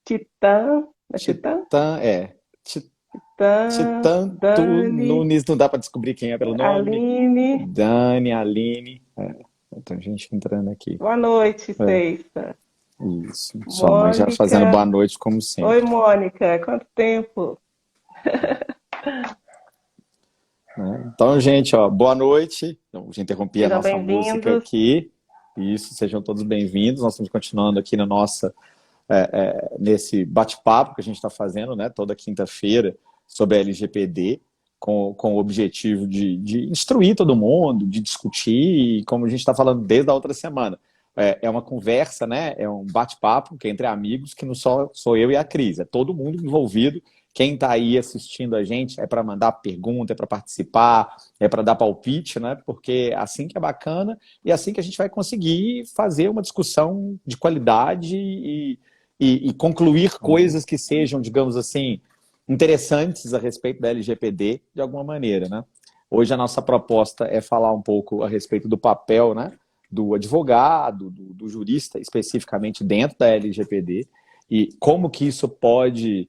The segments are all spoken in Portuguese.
Titã, é Titã? Titã, Titã, Titã Dani, Nunes, não dá para descobrir quem é pelo nome. Aline. Dani, Aline. Tem gente entrando aqui. Boa noite, É, Ceissa. isso. Sua mãe já fazendo Mônica. boa noite, como Oi, sempre. Mônica. Quanto tempo? Né? Então, gente, ó, boa noite. Eu já interrompi a Sejam nossa música bem-vindos. aqui. Isso, sejam todos bem-vindos. Nós estamos continuando aqui na nossa, nesse bate-papo que a gente está fazendo, né, toda quinta-feira, sobre a LGPD, com o objetivo de instruir todo mundo, de discutir, e como a gente está falando desde a outra semana. É uma conversa, né? É um bate-papo que é entre amigos, que não só sou eu e a Cris, é todo mundo envolvido. Quem está aí assistindo a gente é para mandar pergunta, é para participar, é para dar palpite, né? Porque é assim que é bacana e é assim que a gente vai conseguir fazer uma discussão de qualidade e concluir coisas que sejam, digamos assim, interessantes a respeito da LGPD de alguma maneira, né? Hoje a nossa proposta é falar um pouco a respeito do papel, né, do advogado, do jurista, especificamente dentro da LGPD, e como que isso pode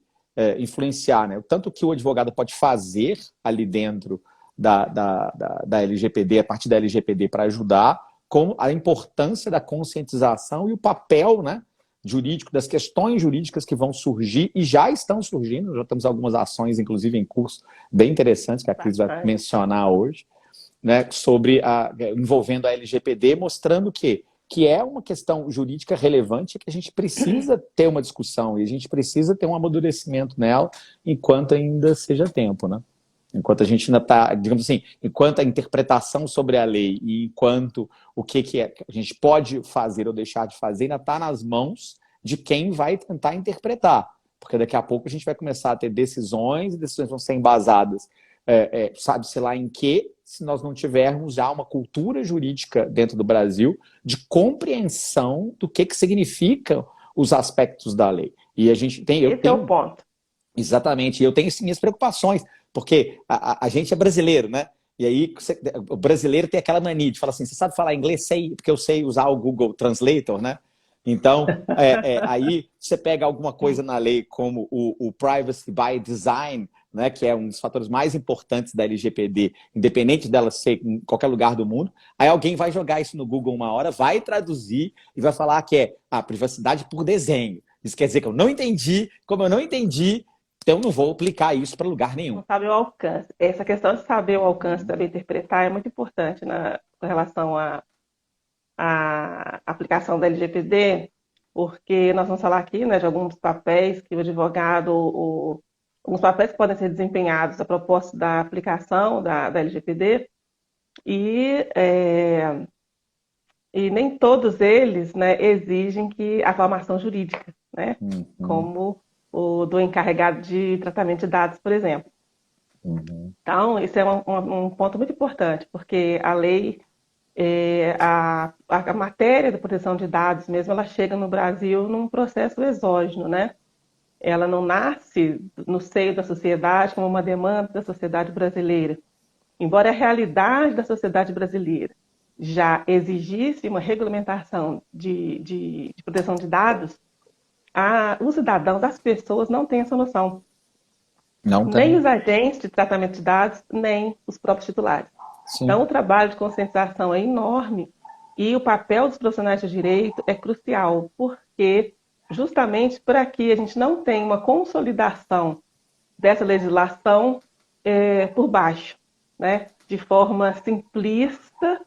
influenciar, né? Tanto que o advogado pode fazer ali dentro da LGPD, a partir da LGPD para ajudar, como a importância da conscientização e o papel, né, jurídico, das questões jurídicas que vão surgir e já estão surgindo, já temos algumas ações, inclusive em curso, bem interessantes, que a Cris vai Bastante. mencionar hoje, né, envolvendo a LGPD, mostrando que é uma questão jurídica relevante, que a gente precisa ter uma discussão e a gente precisa ter um amadurecimento nela enquanto ainda seja tempo, né? Enquanto a gente ainda está, digamos assim, enquanto a interpretação sobre a lei e enquanto o que a gente pode fazer ou deixar de fazer ainda está nas mãos de quem vai tentar interpretar. Porque daqui a pouco a gente vai começar a ter decisões, e decisões vão ser embasadas, sabe-se lá em quê, se nós não tivermos já uma cultura jurídica dentro do Brasil de compreensão do que significam os aspectos da lei. E a gente tem, eu Esse é o tenho ponto. exatamente, eu tenho sim minhas preocupações, porque a gente é brasileiro, né? E aí o brasileiro tem aquela mania de falar assim, você sabe falar inglês? Sei, porque eu sei usar o Google Translator, né? Então, aí você pega alguma coisa na lei como o Privacy by Design, né, que é um dos fatores mais importantes da LGPD, independente dela ser em qualquer lugar do mundo, aí alguém vai jogar isso no Google uma hora, vai traduzir e vai falar que é a privacidade por desenho. Isso quer dizer que eu não entendi, como eu não entendi, então não vou aplicar isso para lugar nenhum. Não sabe o alcance. Essa questão de saber o alcance, saber interpretar, é muito importante com relação à aplicação da LGPD, porque nós vamos falar aqui, né, de alguns papéis que o advogado, alguns papéis que podem ser desempenhados a propósito da aplicação da LGPD, e, é, e nem todos eles, né, exigem que a formação jurídica, né, Uhum, como o do encarregado de tratamento de dados, por exemplo. uhum, Então, isso é um ponto muito importante, porque a lei, a matéria da proteção de dados mesmo, ela chega no Brasil num processo exógeno, né? Ela não nasce no seio da sociedade como uma demanda da sociedade brasileira. Embora a realidade da sociedade brasileira já exigisse uma regulamentação de proteção de dados, os cidadãos, as pessoas não têm essa noção. não Nem tem. os agentes de tratamento de dados, nem os próprios titulares. Então, Sim. o trabalho de conscientização é enorme e o papel dos profissionais de direito é crucial, porque justamente para que a gente não tenha uma consolidação dessa legislação por baixo, né, de forma simplista,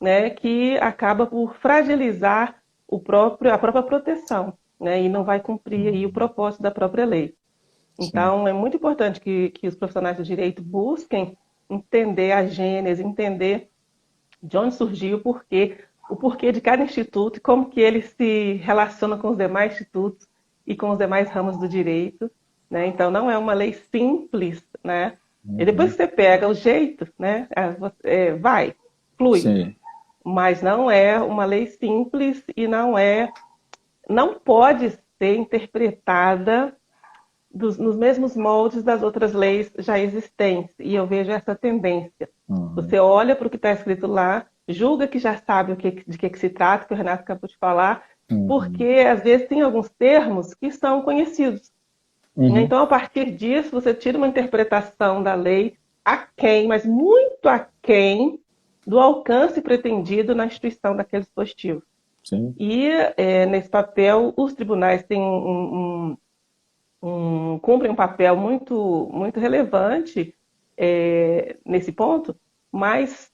né, que acaba por fragilizar a própria proteção, né, e não vai cumprir aí o propósito da própria lei. Sim. Então, é muito importante que os profissionais do direito busquem entender a gênese, entender de onde surgiu o porquê de cada instituto e como que ele se relaciona com os demais institutos e com os demais ramos do direito, né? Então, não é uma lei simples, né? E depois Uhum, que você pega o jeito, né? Flui. sim. Mas não é uma lei simples e não pode ser interpretada nos mesmos moldes das outras leis já existentes. E eu vejo essa tendência. Uhum, Você olha para o que está escrito lá, julga que já sabe de que se trata, que o Renato acabou de falar, porque Uhum. às vezes tem alguns termos que são conhecidos. Uhum. Então, a partir disso, você tira uma interpretação da lei aquém, mas muito aquém do alcance pretendido na instituição daquele dispositivo. Sim. E, nesse papel, os tribunais têm cumprem um papel muito relevante nesse ponto, mas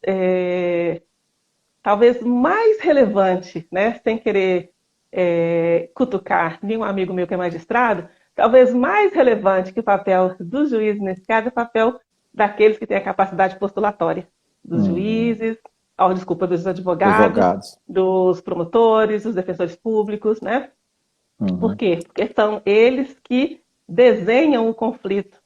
talvez mais relevante, né, sem querer cutucar nenhum amigo meu que é magistrado, talvez mais relevante que o papel dos juízes nesse caso é o papel daqueles que têm a capacidade postulatória, dos Uhum. juízes, desculpa, dos advogados, Advogados. dos promotores, dos defensores públicos, né? Por Uhum. quê? Porque são eles que desenham o conflito,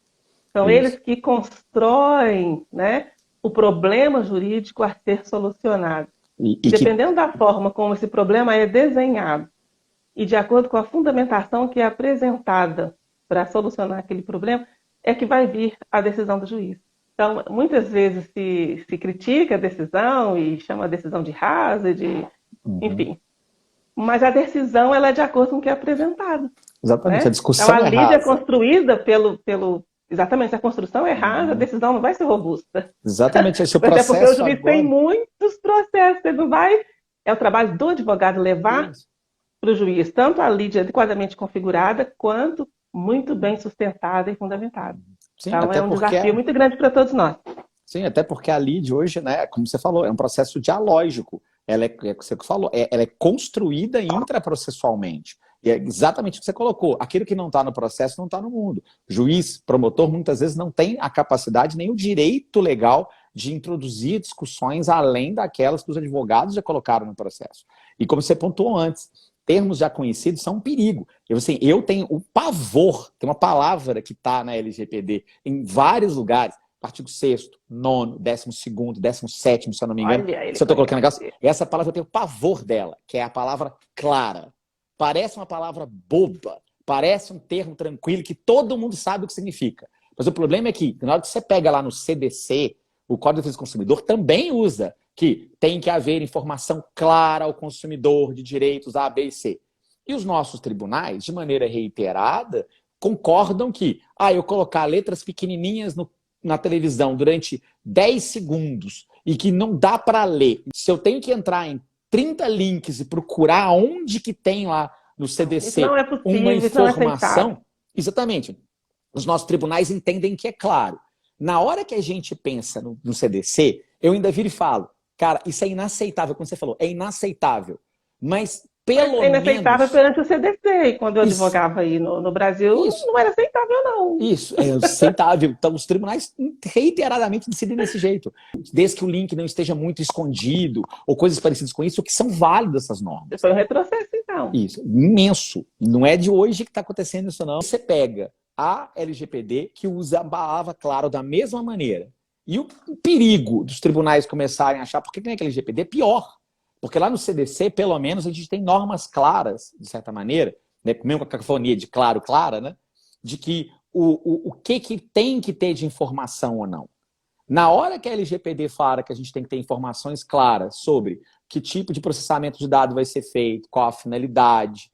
são eles Isso. que constroem, né, o problema jurídico a ser solucionado. E E que dependendo da forma como esse problema é desenhado e de acordo com a fundamentação que é apresentada para solucionar aquele problema, é que vai vir a decisão do juiz. Então, muitas vezes se critica a decisão e chama a decisão de rasa, Uhum. enfim. Mas a decisão ela é de acordo com o que é apresentado, Exatamente, a né? Então, a discussão é lide é rasa. construída exatamente, se a construção é rasa, a Uhum. decisão não vai ser robusta. Exatamente, esse Até porque o processo juiz tem agora. muitos processos, ele não vai. É o trabalho do advogado levar Isso. para o juiz tanto a lide adequadamente configurada, quanto muito bem sustentada e fundamentada. Sim, Então, é até um porque desafio muito grande para todos nós. sim, até porque a lead hoje, né, como você falou, é um processo dialógico. Ela é o que você falou, ela é construída intraprocessualmente. E é exatamente o que você colocou. Aquilo que não está no processo não está no mundo. Juiz, promotor, muitas vezes não tem a capacidade nem o direito legal de introduzir discussões além daquelas que os advogados já colocaram no processo. E como você pontuou antes, termos já conhecidos são um perigo. Eu tenho o pavor, tem uma palavra que está na LGPD em vários lugares, artigo 6º, 9º, 12º, 17º, se eu não me engano. Olha, ele Se eu estou colocando negócio, conhece. essa palavra eu tenho pavor dela, que é a palavra clara. Parece uma palavra boba, parece um termo tranquilo que todo mundo sabe o que significa. Mas o problema é que, na hora que você pega lá no CDC, o Código de Defesa do Consumidor também usa que tem que haver informação clara ao consumidor de direitos A, B e C. E os nossos tribunais, de maneira reiterada, concordam que, eu colocar letras pequenininhas na televisão durante 10 segundos e que não dá para ler, se eu tenho que entrar em 30 links e procurar onde que tem lá no Isso não CDC é uma possível, isso não é aceitável. informação, exatamente, os nossos tribunais entendem que é claro. Na hora que a gente pensa no CDC, eu ainda viro e falo, cara, isso é inaceitável, como você falou, é inaceitável. Mas Mas pelo é inaceitável menos perante o CDC. E quando eu isso, advogava aí no Brasil, isso, não era aceitável, não. isso, é aceitável. Então, os tribunais reiteradamente decidem desse jeito. Desde que o link não esteja muito escondido, ou coisas parecidas com isso, que são válidas essas normas. Foi um retrocesso, então. Isso, imenso. Não é de hoje que está acontecendo isso, não. Você pega a LGPD, que usa a palavra claro da mesma maneira. E o perigo dos tribunais começarem a achar por que tem aquele LGPD é pior. Porque lá no CDC, pelo menos, a gente tem normas claras, de certa maneira, né, mesmo com a cacofonia de claro, clara, né, de que o que tem que ter de informação ou não. Na hora que a LGPD fala que a gente tem que ter informações claras sobre que tipo de processamento de dados vai ser feito, qual a finalidade,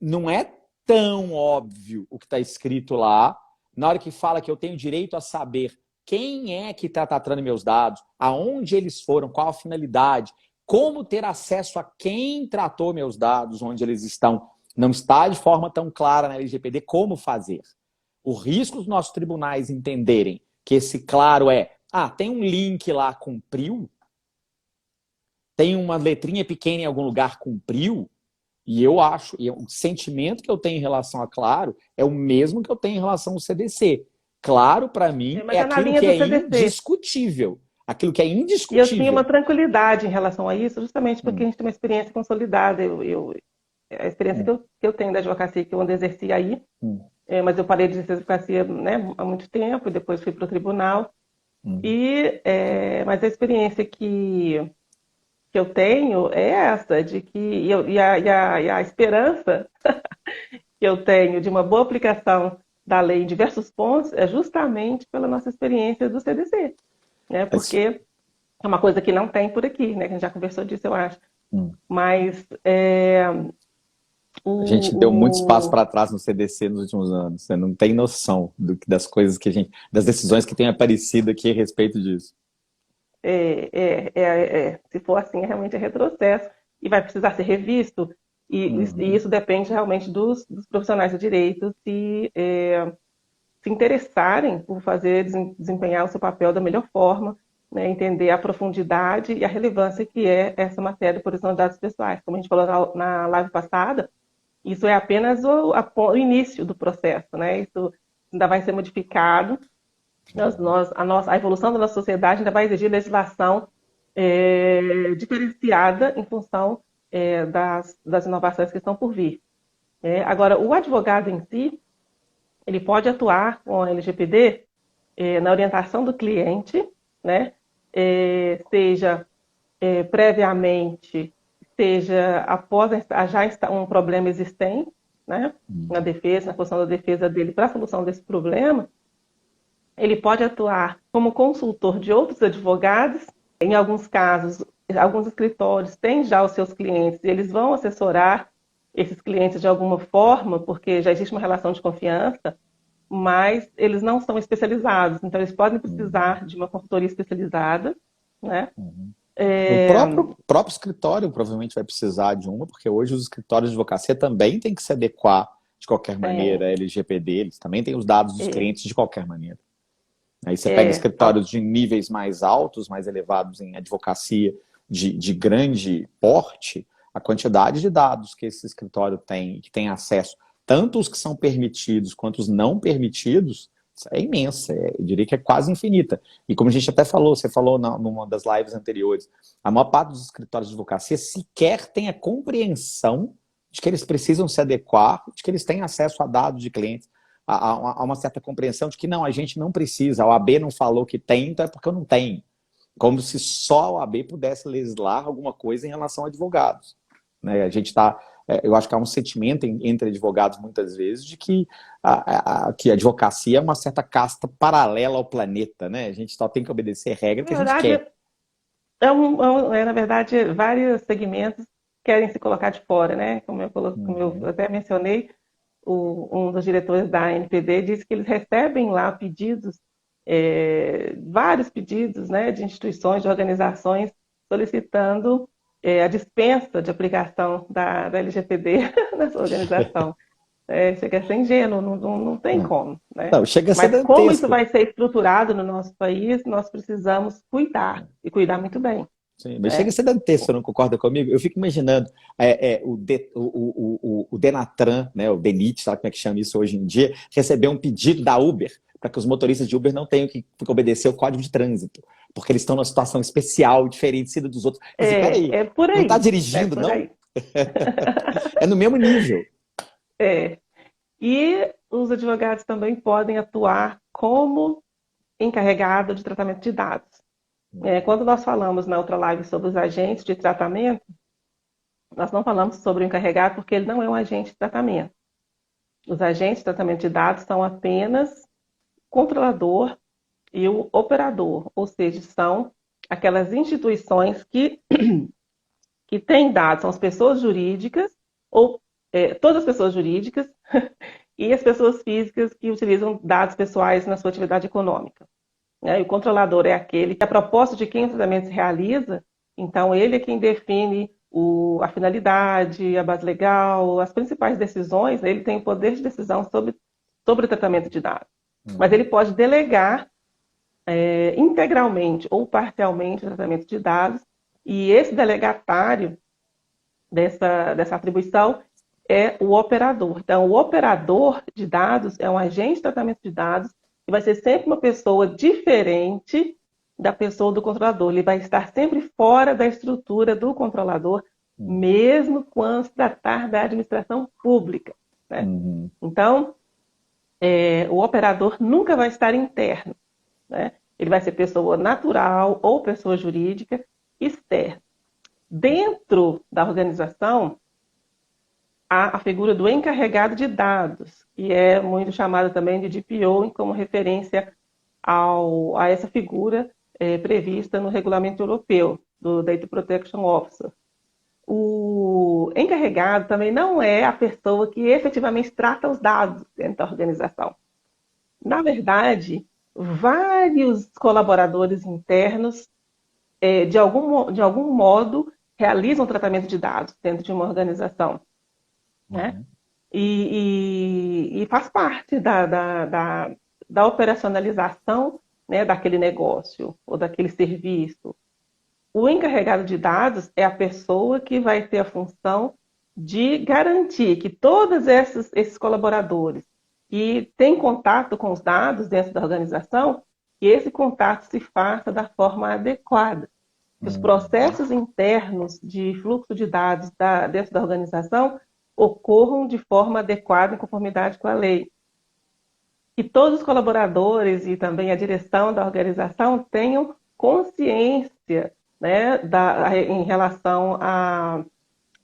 não é tão óbvio o que está escrito lá. Na hora que fala que eu tenho direito a saber quem é que está tratando meus dados, aonde eles foram, qual a finalidade, como ter acesso a quem tratou meus dados, onde eles estão, não está de forma tão clara na LGPD como fazer. O risco dos nossos tribunais entenderem que esse claro tem um link lá, cumpriu, tem uma letrinha pequena em algum lugar, cumpriu, e eu acho, e o sentimento que eu tenho em relação a claro é o mesmo que eu tenho em relação ao CDC. Claro, para mim, Mas é é na aquilo linha que do é CDC. indiscutível. Aquilo que é E eu tinha uma indiscutível. tranquilidade em relação a isso, justamente porque a Hum, gente tem uma experiência consolidada. A experiência hum, que eu tenho da advocacia, que eu ainda exerci aí, hum, mas eu parei de exercer advocacia, né, há muito tempo, e depois fui para o tribunal. hum. Mas a experiência que eu tenho é essa, de que, e a esperança que eu tenho de uma boa aplicação da lei em diversos pontos é justamente pela nossa experiência do CDC, né? Porque é uma coisa que não tem por aqui, né? Que a gente já conversou disso, eu acho. Hum, Mas A gente deu muito espaço O, para trás no CDC nos últimos anos. Você não tem noção das coisas que a gente, das decisões que têm aparecido aqui a respeito disso. se for assim, realmente é retrocesso e vai precisar ser revisto. E Uhum. isso depende realmente dos profissionais do direito se interessarem por fazer, desempenhar o seu papel da melhor forma, né, entender a profundidade e a relevância que é essa matéria de proteção de dados pessoais. Como a gente falou na live passada, isso é apenas o início do processo, né? Isso ainda vai ser modificado. A evolução da nossa sociedade ainda vai exigir legislação diferenciada em função das inovações que estão por vir. Agora, o advogado em si, ele pode atuar com a LGPD na orientação do cliente, né? Seja previamente, seja após já um problema existente, né? Na defesa, na função da defesa dele para a solução desse problema, ele pode atuar como consultor de outros advogados. Em alguns casos, alguns escritórios têm já os seus clientes e eles vão assessorar esses clientes de alguma forma, porque já existe uma relação de confiança, mas eles não são especializados, então eles podem Uhum. precisar de uma consultoria especializada, né? Uhum. O É, próprio escritório provavelmente vai precisar de uma, porque hoje os escritórios de advocacia também têm que se adequar de qualquer maneira tem, à LGPD, eles também têm os dados dos é, clientes de qualquer maneira. Aí você pega é, escritórios de níveis mais altos, mais elevados em advocacia de grande porte, a quantidade de dados que esse escritório tem, que tem acesso, tanto os que são permitidos quanto os não permitidos, é imensa, eu diria que é quase infinita. E como a gente até falou, você falou numa das lives anteriores, a maior parte dos escritórios de advocacia sequer tem a compreensão de que eles precisam se adequar, de que eles têm acesso a dados de clientes. Há uma certa compreensão de que não, a gente não precisa, a OAB não falou que tem, então é porque eu não tenho. Como se só a OAB pudesse legislar alguma coisa em relação a advogados. Né? A gente está, eu acho que há um sentimento entre advogados muitas vezes de que que a advocacia é uma certa casta paralela ao planeta, né? A gente só tem que obedecer regra na que a gente verdade, quer. na verdade, vários segmentos querem se colocar de fora, né? Como eu Uhum. até mencionei, um dos diretores da NPD disse que eles recebem lá pedidos, vários pedidos, né, de instituições, de organizações solicitando a dispensa de aplicação da LGPD na sua organização. Chega a ser ingênuo, não tem como, né? Não, chega a ser Mas como isso dantesco. vai ser estruturado no nosso país, nós precisamos cuidar, e cuidar muito bem, Sim, mas chega a né? ser dantesco, você não concorda comigo? Eu fico imaginando o Denatran, né, o DENIT, sabe como é que chama isso hoje em dia, receber um pedido da Uber para que os motoristas de Uber não tenham que obedecer o código de trânsito, porque eles estão numa situação especial, diferencida dos outros. Mas, assim, peraí, É por não está aí, é dirigindo, por não? aí. É no mesmo nível. É. E os advogados também podem atuar como encarregado de tratamento de dados. Quando nós falamos na outra live sobre os agentes de tratamento, nós não falamos sobre o encarregado porque ele não é um agente de tratamento. Os agentes de tratamento de dados são apenas o controlador e o operador, ou seja, são aquelas instituições que têm dados, são as pessoas jurídicas, ou todas as pessoas jurídicas e as pessoas físicas que utilizam dados pessoais na sua atividade econômica. Né? E o controlador é aquele que, a propósito de quem o tratamento se realiza, então ele é quem define a finalidade, a base legal, as principais decisões, né? Ele tem o poder de decisão sobre o tratamento de dados. Mas ele Uhum. pode delegar integralmente ou parcialmente o tratamento de dados, e esse delegatário dessa atribuição é o operador. Então, o operador de dados é um agente de tratamento de dados e vai ser sempre uma pessoa diferente da pessoa do controlador. Ele vai estar sempre fora da estrutura do controlador, Uhum. mesmo quando se tratar da administração pública. Né? Uhum. Então, o operador nunca vai estar interno. Né? Ele vai ser pessoa natural ou pessoa jurídica externa. Dentro da organização, há a figura do encarregado de dados, que é muito chamada também de DPO, como referência a essa figura prevista no regulamento europeu, do Data Protection Officer. O encarregado também não é a pessoa que efetivamente trata os dados dentro da organização. Na verdade, vários colaboradores internos, de algum modo, realizam tratamento de dados dentro de uma organização, né? Uhum. E faz parte da operacionalização, né, daquele negócio ou daquele serviço. O encarregado de dados é a pessoa que vai ter a função de garantir que todos esses colaboradores que têm contato com os dados dentro da organização, que esse contato se faça da forma adequada. Que os Uhum. processos internos de fluxo de dados dentro da organização ocorram de forma adequada em conformidade com a lei. Que todos os colaboradores e também a direção da organização tenham consciência, né, em relação à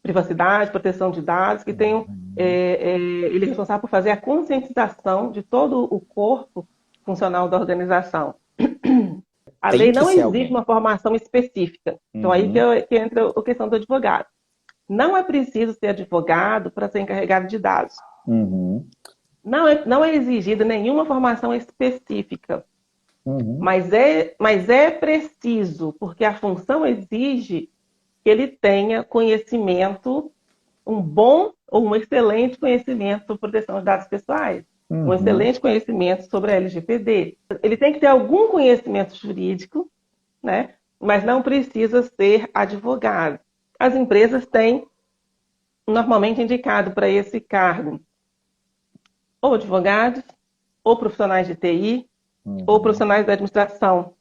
privacidade, proteção de dados, que tenham, Uhum. ele é responsável por fazer a conscientização de todo o corpo funcional da organização. A Tem lei que não ser exige alguém. uma formação específica. Então, aí Uhum. que entra a questão do advogado. Não é preciso ser advogado para ser encarregado de dados. Uhum. Não é exigida nenhuma formação específica. Uhum. Mas é preciso, porque a função exige que ele tenha conhecimento, um bom ou um excelente conhecimento sobre proteção de dados pessoais, um Uhum. excelente conhecimento sobre a LGPD. Ele tem que ter algum conhecimento jurídico, né? Mas não precisa ser advogado. As empresas têm normalmente indicado para esse cargo ou advogados, ou profissionais de TI, ou Uhum. profissionais da administração,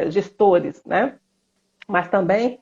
gestores, né? Mas também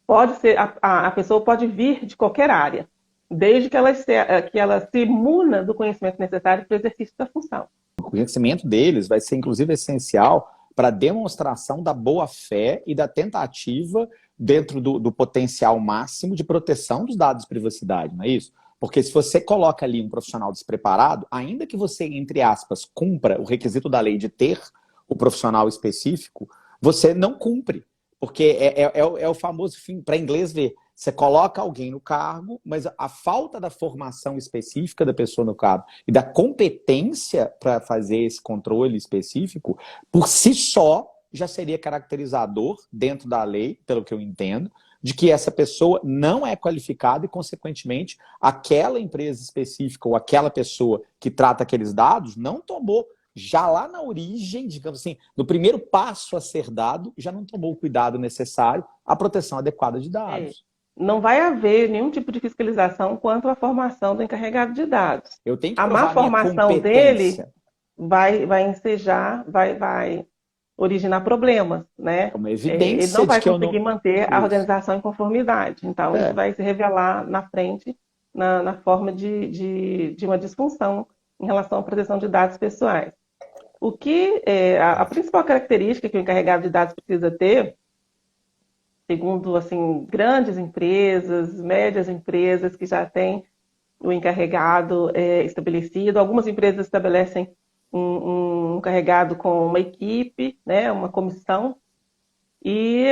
pode ser, a pessoa pode vir de qualquer área, desde que ela se imuna do conhecimento necessário para o exercício da função. O conhecimento deles vai ser, inclusive, essencial para a demonstração da boa-fé e da tentativa dentro do potencial máximo de proteção dos dados de privacidade, não é isso? Porque se você coloca ali um profissional despreparado, ainda que você, entre aspas, cumpra o requisito da lei de ter o profissional específico, você não cumpre. Porque é o famoso fim, para inglês ver, você coloca alguém no cargo, mas a falta da formação específica da pessoa no cargo e da competência para fazer esse controle específico, por si só, já seria caracterizador, dentro da lei, pelo que eu entendo, de que essa pessoa não é qualificada e, consequentemente, aquela empresa específica ou aquela pessoa que trata aqueles dados não tomou, já lá na origem, digamos assim, no primeiro passo a ser dado, já não tomou o cuidado necessário à proteção adequada de É, dados. não vai haver nenhum tipo de fiscalização quanto à formação do encarregado de dados. Eu tenho que A má provar a minha formação dele competência. vai ensejar, vai originar problemas, É né? uma Ele evidência não de vai que eu conseguir não. manter a Isso. organização em conformidade. Então, isso É. vai se revelar na frente, na forma de uma disfunção em relação à proteção de dados pessoais. A principal característica que o encarregado de dados precisa ter, segundo assim, grandes empresas, médias empresas que já têm o encarregado estabelecido, algumas empresas estabelecem um encarregado com uma equipe, né, uma comissão, e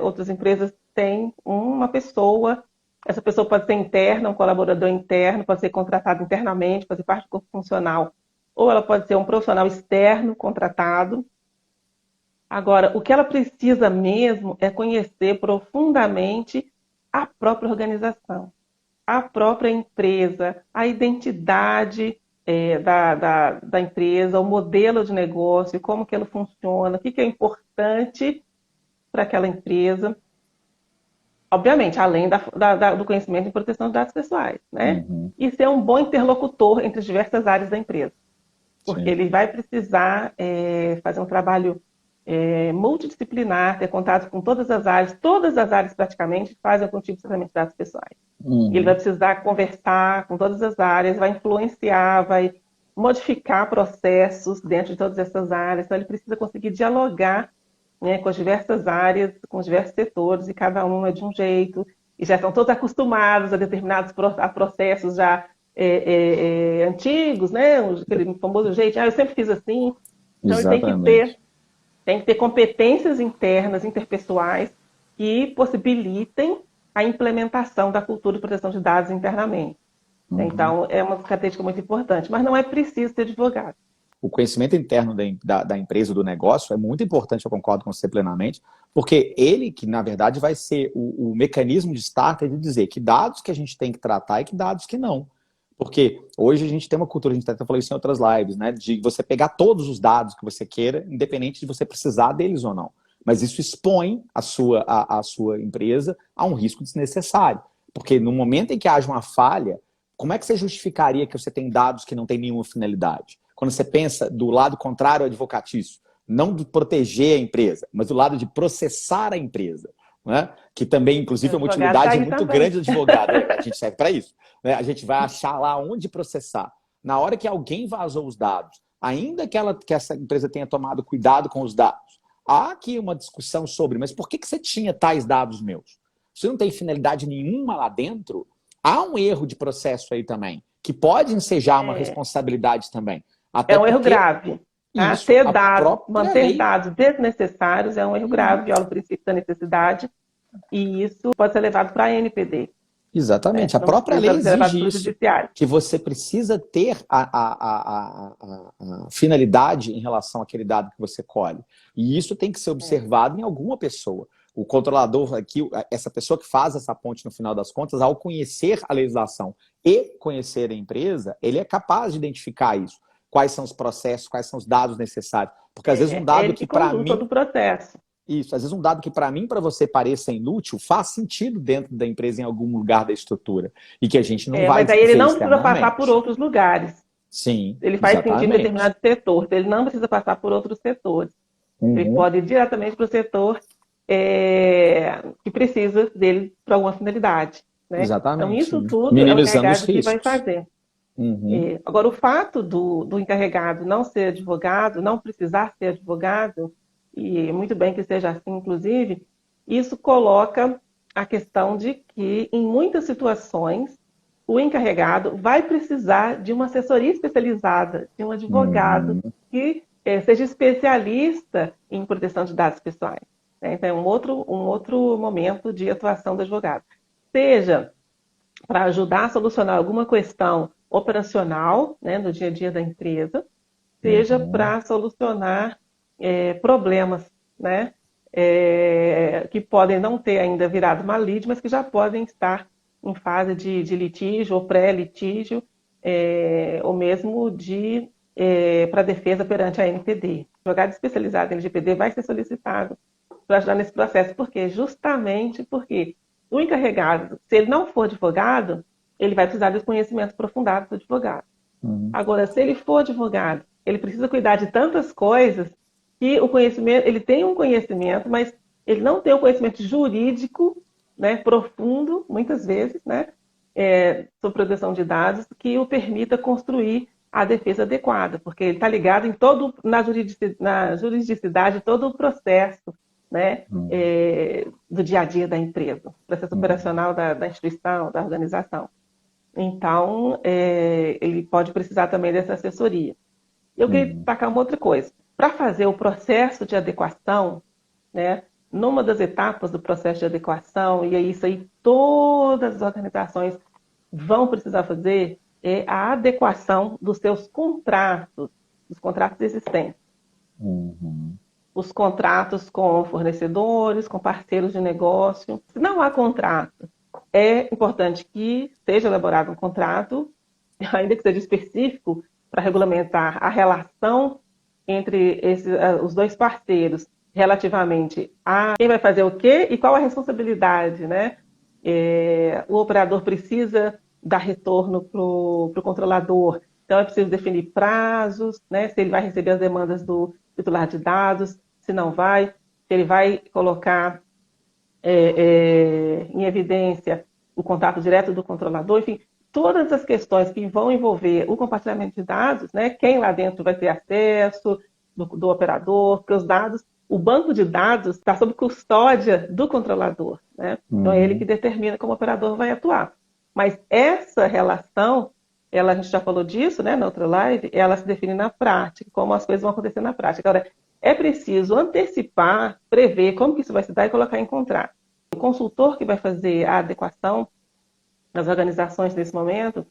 outras empresas têm uma pessoa. Essa pessoa pode ser interna, um colaborador interno, pode ser contratado internamente, fazer parte do corpo funcional, ou ela pode ser um profissional externo contratado. Agora, o que ela precisa mesmo é conhecer profundamente a própria organização, a própria empresa, a identidade da empresa, o modelo de negócio, como que ela funciona, o que que é importante para aquela empresa. Obviamente, além do conhecimento em proteção de dados pessoais, né? Uhum. E ser um bom interlocutor entre as diversas áreas da empresa, porque Sim. ele vai precisar fazer um trabalho multidisciplinar, ter contato com todas as áreas praticamente fazem algum tipo de tratamento de dados pessoais. E ele vai Uhum. precisar conversar com todas as áreas, vai influenciar, vai modificar processos dentro de todas essas áreas. Então, ele precisa conseguir dialogar, né, com as diversas áreas, com os diversos setores, e cada um é de um jeito, e já estão todos acostumados a determinados processos já antigos, né? Aquele famoso jeito, eu sempre fiz assim. Então, ele Exatamente. tem que ter competências internas, interpessoais, que possibilitem a implementação da cultura de proteção de dados internamente. Então, é uma característica muito importante, mas não é preciso ser advogado. O conhecimento interno da empresa, do negócio, é muito importante, eu concordo com você plenamente, porque ele que, na verdade, vai ser o mecanismo de starter de dizer que dados que a gente tem que tratar e que dados que não. Porque hoje a gente tem uma cultura, a gente até falou isso em outras lives, né, de você pegar todos os dados que você queira, independente de você precisar deles ou não. Mas isso expõe a sua empresa a um risco desnecessário. Porque no momento em que haja uma falha, como é que você justificaria que você tem dados que não têm nenhuma finalidade? Quando você pensa do lado contrário ao advocatício, não de proteger a empresa, mas do lado de processar a empresa, né? Que também, inclusive, é uma utilidade muito grande do advogado. A gente serve para isso. Né? A gente vai achar lá onde processar. Na hora que alguém vazou os dados, ainda que essa empresa tenha tomado cuidado com os dados, há aqui uma discussão sobre, mas por que você tinha tais dados meus? Você não tem finalidade nenhuma lá dentro? Há um erro de processo aí também, que pode ensejar uma responsabilidade também. Até é um erro grave. Tá? Isso, manter dados desnecessários é um erro grave, viola o princípio da necessidade, e isso pode ser levado para a NPD. Exatamente, a própria lei exige isso, que você precisa ter a finalidade em relação àquele dado que você colhe. E isso tem que ser observado em alguma pessoa. O controlador aqui, essa pessoa que faz essa ponte no final das contas, ao conhecer a legislação e conhecer a empresa, ele é capaz de identificar isso. Quais são os processos, quais são os dados necessários. Porque às vezes um dado que para mim... todo o processo. Isso, às vezes um dado que para mim, para você pareça inútil, faz sentido dentro da empresa em algum lugar da estrutura. E que a gente não vai... Mas aí ele não precisa passar por outros lugares. Sim, ele faz sentido em determinado setor. Ele não precisa passar por outros setores. Ele pode ir diretamente para o setor que precisa dele para alguma finalidade. Né? Exatamente. Então, isso tudo é o encarregado que vai fazer. Agora, o fato do encarregado não ser advogado, não precisar ser advogado, e muito bem que seja assim, inclusive, isso coloca a questão de que, em muitas situações, o encarregado vai precisar de uma assessoria especializada, de um advogado que seja especialista em proteção de dados pessoais. Né? Então, é um outro momento de atuação do advogado. Seja para ajudar a solucionar alguma questão operacional, né, no dia a dia da empresa, seja para solucionar problemas, né, que podem não ter ainda virado uma lide, mas que já podem estar em fase de litígio ou pré-litígio, ou mesmo para defesa perante a NPD. O advogado especializado em LGPD vai ser solicitado para ajudar nesse processo. Por quê? Justamente porque o encarregado, se ele não for advogado, ele vai precisar dos conhecimentos aprofundados do advogado. Agora, se ele for advogado, ele precisa cuidar de tantas coisas que o conhecimento, ele tem um conhecimento, mas ele não tem um conhecimento jurídico, né, profundo, muitas vezes, né, sobre proteção de dados, que o permita construir a defesa adequada, porque ele está ligado em na juridicidade de todo o processo, né, do dia a dia da empresa, processo operacional da instituição, da organização. Então, ele pode precisar também dessa assessoria. Eu queria destacar uma outra coisa. Para fazer o processo de adequação, né, numa das etapas do processo de adequação, e é isso aí todas as organizações vão precisar fazer, é a adequação dos seus contratos, dos contratos existentes. Os contratos com fornecedores, com parceiros de negócio. Se não há contrato, é importante que seja elaborado um contrato, ainda que seja específico, para regulamentar a relação entre os dois parceiros relativamente a quem vai fazer o quê e qual a responsabilidade, né? O operador precisa dar retorno para o controlador, então é preciso definir prazos, né? Se ele vai receber as demandas do titular de dados, se não vai, se ele vai colocar em evidência o contato direto do controlador, enfim, todas as questões que vão envolver o compartilhamento de dados, né? Quem lá dentro vai ter acesso do operador, porque os dados, o banco de dados está sob custódia do controlador, né? Então é ele que determina como o operador vai atuar. Mas essa relação, a gente já falou disso, né, na outra live, ela se define na prática, como as coisas vão acontecer na prática. Agora, é preciso antecipar, prever como que isso vai se dar e colocar em contrato. o consultor que vai fazer a adequação nas organizações nesse momento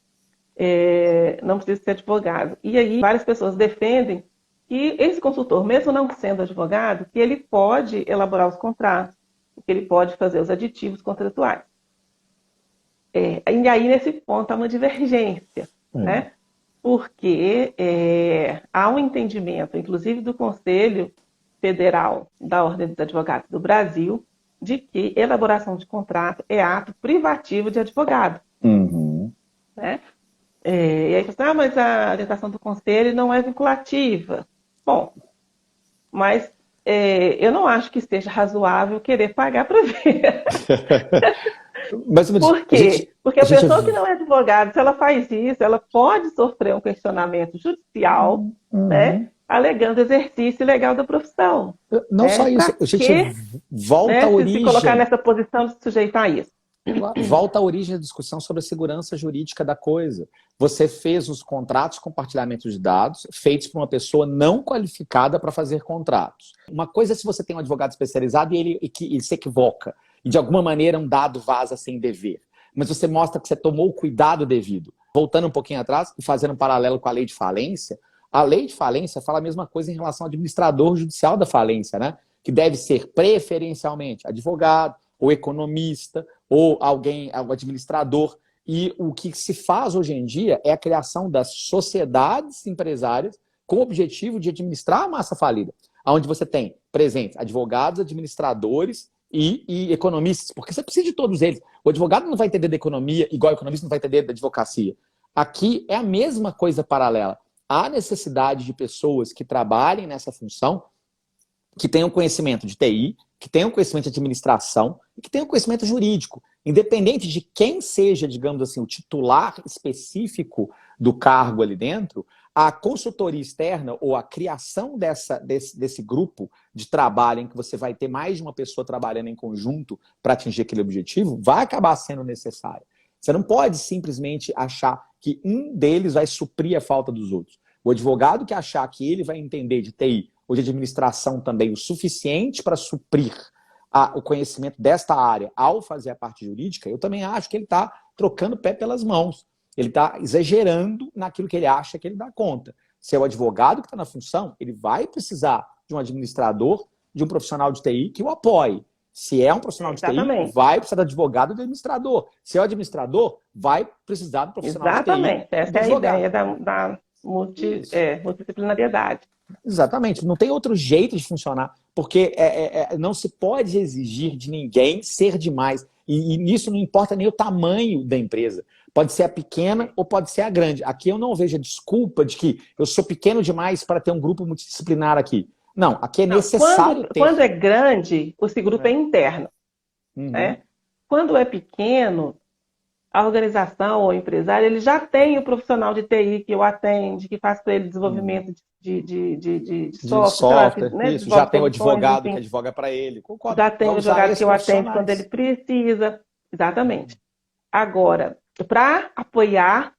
não precisa ser advogado. E aí várias pessoas defendem que esse consultor, mesmo não sendo advogado, que ele pode elaborar os contratos, que ele pode fazer os aditivos contratuais. E aí, nesse ponto, há uma divergência, né? Porque há um entendimento, inclusive do Conselho Federal da Ordem dos Advogados do Brasil, de que elaboração de contrato é ato privativo de advogado. Né? E aí você mas a orientação do Conselho não é vinculativa. Bom, mas eu não acho que seja razoável querer pagar para ver. Por quê? Porque a pessoa que não é advogada, se ela faz isso, ela pode sofrer um questionamento judicial, né, alegando exercício ilegal da profissão. Não só isso, a gente volta à origem. Se colocar nessa posição de sujeitar a isso. Volta à origem da discussão sobre a segurança jurídica da coisa. Você fez os contratos de compartilhamento de dados feitos por uma pessoa não qualificada para fazer contratos. Uma coisa é se você tem um advogado especializado e ele se equivoca e de alguma maneira um dado vaza sem dever. Mas você mostra que você tomou o cuidado devido. Voltando um pouquinho atrás e fazendo um paralelo com a lei de falência, a lei de falência fala a mesma coisa em relação ao administrador judicial da falência, né? Que deve ser preferencialmente advogado ou economista ou alguém, o administrador. E o que se faz hoje em dia é a criação das sociedades empresárias com o objetivo de administrar a massa falida, onde você tem presentes advogados, administradores e economistas, porque você precisa de todos eles. O advogado não vai entender da economia igual o economista não vai entender da advocacia. Aqui é a mesma coisa paralela. Há necessidade de pessoas que trabalhem nessa função, que tenham conhecimento de TI, que tenham conhecimento de administração e que tenham conhecimento jurídico. Independente de quem seja, digamos assim, o titular específico do cargo ali dentro, a consultoria externa ou a criação desse grupo de trabalho em que você vai ter mais de uma pessoa trabalhando em conjunto para atingir aquele objetivo, vai acabar sendo necessária. Você não pode simplesmente achar que um deles vai suprir a falta dos outros. O advogado que achar que ele vai entender de TI ou de administração também o suficiente para suprir o conhecimento desta área ao fazer a parte jurídica, eu também acho que ele está trocando o pé pelas mãos. Ele está exagerando naquilo que ele acha que ele dá conta. Se é o advogado que está na função, ele vai precisar de um administrador, de um profissional de TI que o apoie. Se é um profissional de TI, vai precisar do advogado e do administrador. Se é o administrador, vai precisar do profissional de TI. Exatamente, essa é a ideia da multidisciplinariedade. Exatamente, não tem outro jeito de funcionar, porque não se pode exigir de ninguém ser demais. E nisso não importa nem o tamanho da empresa. Pode ser a pequena ou pode ser a grande. Aqui eu não vejo a desculpa de que eu sou pequeno demais para ter um grupo multidisciplinar aqui. Não, aqui é necessário ter. Quando é grande, esse grupo é interno. Né? Quando é pequeno, a organização ou o empresário, ele já tem o profissional de TI que o atende, que faz para ele desenvolvimento de software. Né? Isso, já tem o advogado que advoga para ele. Concordo. Já tem o advogado que o atende quando ele precisa. Exatamente. Agora, para apoiar,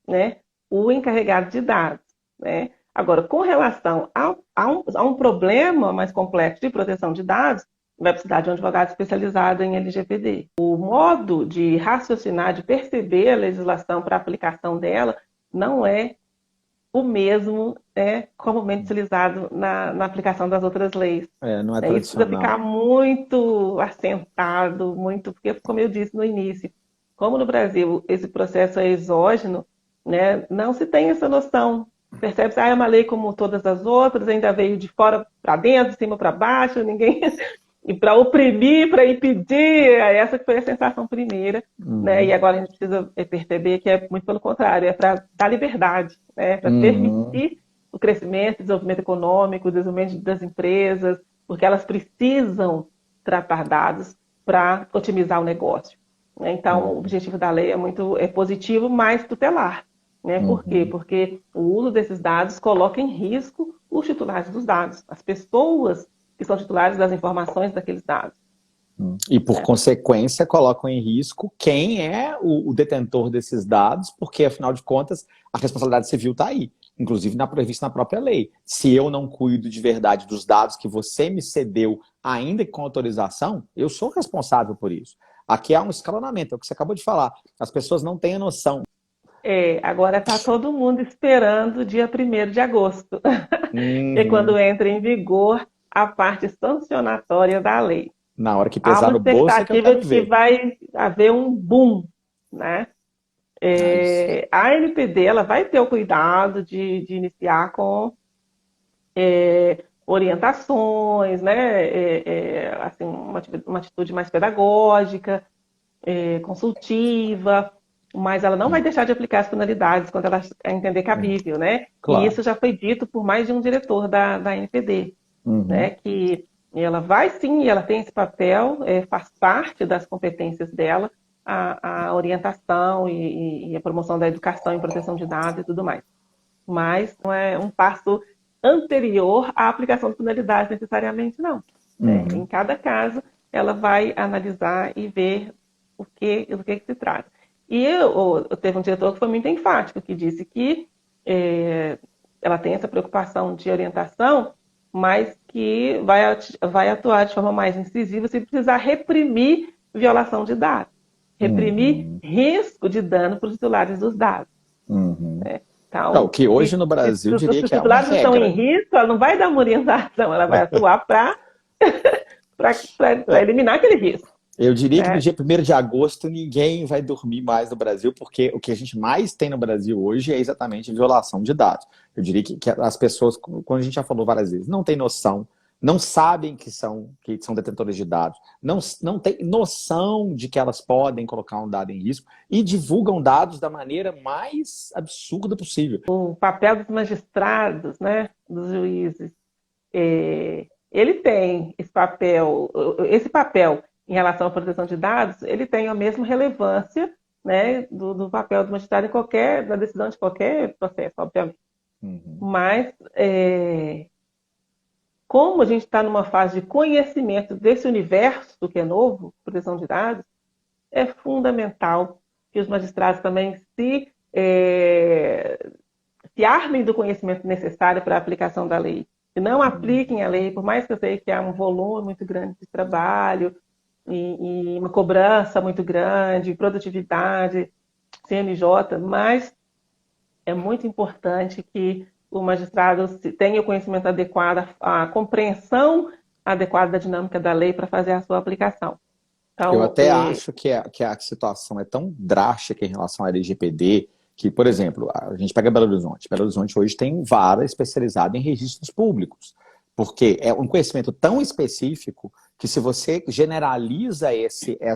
né, o encarregado de dados. Né? Agora, com relação a um problema mais complexo de proteção de dados, vai precisar de um advogado especializado em LGPD. O modo de raciocinar, de perceber a legislação para a aplicação dela, não é o mesmo comumente utilizado na aplicação das outras leis. Não é tradicional. Isso precisa ficar muito assentado, porque, como eu disse no início, como no Brasil esse processo é exógeno, né, não se tem essa noção. Percebe-se, é uma lei como todas as outras, ainda veio de fora para dentro, de cima para baixo, ninguém... E para oprimir, para impedir, essa foi a sensação primeira. Né? E agora a gente precisa perceber que é muito pelo contrário, é para dar liberdade, né? Para permitir o crescimento, o desenvolvimento econômico, o desenvolvimento das empresas, porque elas precisam tratar dados para otimizar o negócio. Né? Então, o objetivo da lei é positivo, mas tutelar. Né? Por quê? Porque o uso desses dados coloca em risco os titulares dos dados, as pessoas que são titulares das informações daqueles dados. E, por consequência, colocam em risco quem é o detentor desses dados, porque, afinal de contas, a responsabilidade civil está aí. inclusive previsto na própria lei. Se eu não cuido de verdade dos dados que você me cedeu, ainda que com autorização, eu sou responsável por isso. Aqui há um escalonamento, é o que você acabou de falar. As pessoas não têm a noção. Agora está todo mundo esperando o dia 1º de agosto, que é quando entra em vigor a parte sancionatória da lei. Na hora que Há pesar uma no bolso é que eu expectativa quero de que ver. vai haver um boom, né? A NPD ela vai ter o cuidado de iniciar com orientações, né? Assim, uma atitude mais pedagógica, consultiva, mas ela não vai deixar de aplicar as penalidades quando ela entender cabível, né? E Claro. isso já foi dito por mais de um diretor da NPD, né? Uhum. Que ela vai sim, ela tem esse papel, faz parte das competências dela, a orientação e a promoção da educação em proteção de dados e tudo mais. Mas não é um passo anterior à aplicação de penalidades necessariamente, não. Né? Em cada caso, ela vai analisar e ver do que se trata. E teve um diretor que foi muito enfático, que disse que ela tem essa preocupação de orientação, mas que vai atuar de forma mais incisiva se precisar reprimir violação de dados, reprimir risco de dano para os titulares dos dados. Né? O Então, que hoje no se Brasil os diria que é uma titulares estão em regra. risco, ela não vai dar uma orientação, ela vai atuar para eliminar aquele risco. Eu diria que no Né? dia 1º de agosto ninguém vai dormir mais no Brasil, porque o que a gente mais tem no Brasil hoje é exatamente violação de dados. Eu diria que as pessoas, como a gente já falou várias vezes, não têm noção, não sabem que são detentores de dados, não têm noção de que elas podem colocar um dado em risco e divulgam dados da maneira mais absurda possível. O papel dos magistrados, né, dos juízes, ele tem esse papel em relação à proteção de dados, ele tem a mesma relevância, né, do papel do magistrado na decisão de qualquer processo, obviamente. Mas, como a gente está numa fase de conhecimento desse universo que é novo, proteção de dados, é fundamental que os magistrados também se armem do conhecimento necessário para a aplicação da lei. E não apliquem a lei, por mais que eu sei que há um volume muito grande de trabalho e uma cobrança muito grande, produtividade, CNJ, mas é muito importante que o magistrado tenha o conhecimento adequado, a compreensão adequada da dinâmica da lei para fazer a sua aplicação. Então, eu até acho que a situação é tão drástica em relação à LGPD que, por exemplo, a gente pega Belo Horizonte. Belo Horizonte hoje tem vara especializada em registros públicos, porque é um conhecimento tão específico que se você generaliza